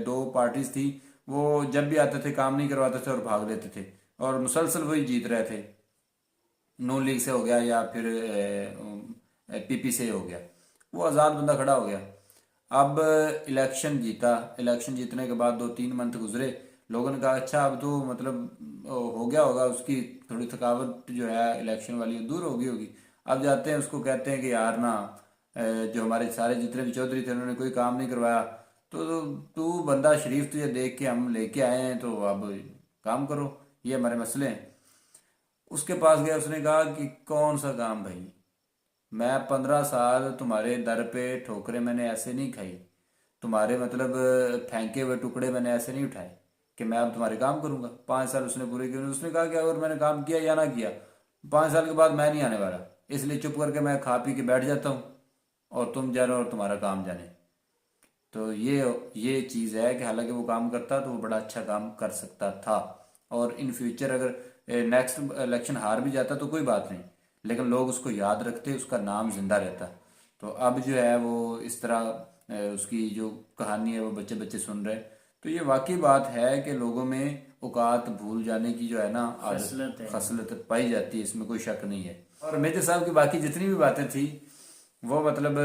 दो पार्टीज थी वो जब भी आते थे काम नहीं करवाते थे और भाग लेते थे, और मुसलसल वही जीत रहे थे। नून लीग से हो गया या फिर पीपी से हो गया, वो आज़ाद बंदा खड़ा हो गया। अब इलेक्शन जीता, इलेक्शन जीतने के बाद 2-3 मंथ गुजरे, लोगों ने कहा अच्छा अब तो मतलब हो गया होगा, उसकी थोड़ी थकावट जो है इलेक्शन वाली वो दूर हो गई होगी। अब जाते हैं उसको कहते हैं कि यार ना जो हमारे सारे जितने भी चौधरी थे उन्होंने कोई काम नहीं करवाया, तो तू बंदा शरीफ तुझे देख के हम लेके आए हैं, तो अब काम करो, ये हमारे मसले हैं। उसके पास गया, उसने कहा कि कौन सा काम भाई, मैं 15 साल तुम्हारे दर पे ठोकरे मैंने ऐसे नहीं खाई, तुम्हारे मतलब फेंके हुए टुकड़े मैंने ऐसे नहीं उठाए कि मैं अब तुम्हारे काम करूंगा। 5 साल उसने पूरे किए, उसने कहा कि अगर मैंने काम किया या ना किया 5 साल के बाद मैं नहीं आने वाला, इसलिए चुप करके मैं खा पी के बैठ जाता हूँ और तुम जानो और तुम्हारा काम जाने। तो ये चीज़ है कि हालांकि वो काम करता तो वो बड़ा अच्छा काम कर सकता था, और इन फ्यूचर अगर नेक्स्ट इलेक्शन हार भी जाता तो कोई बात नहीं, लेकिन लोग उसको याद रखते, उसका नाम जिंदा रहता। तो अब जो है वो इस तरह उसकी जो कहानी है वो बच्चे बच्चे सुन रहे हैं। तो ये वाकई बात है कि लोगों में औकात भूल जाने की जो है ना खसलत है। खसलत पाई जाती है, इसमें कोई शक नहीं है। और मेजर साहब की बाकी जितनी भी बातें थी वो मतलब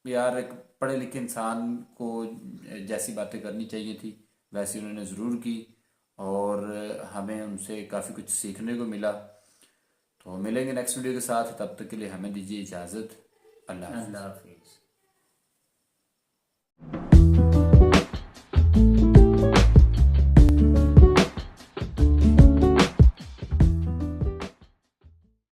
यार एक पढ़े लिखे इंसान को जैसी बातें करनी चाहिए थी वैसी उन्होंने ज़रूर की, और हमें उनसे काफ़ी कुछ सीखने को मिला। तो मिलेंगे नेक्स्ट वीडियो के साथ, तब तक के लिए हमें दीजिए इजाज़त। अल्लाह हाफ़िज़। अल्लाह हाफिज़।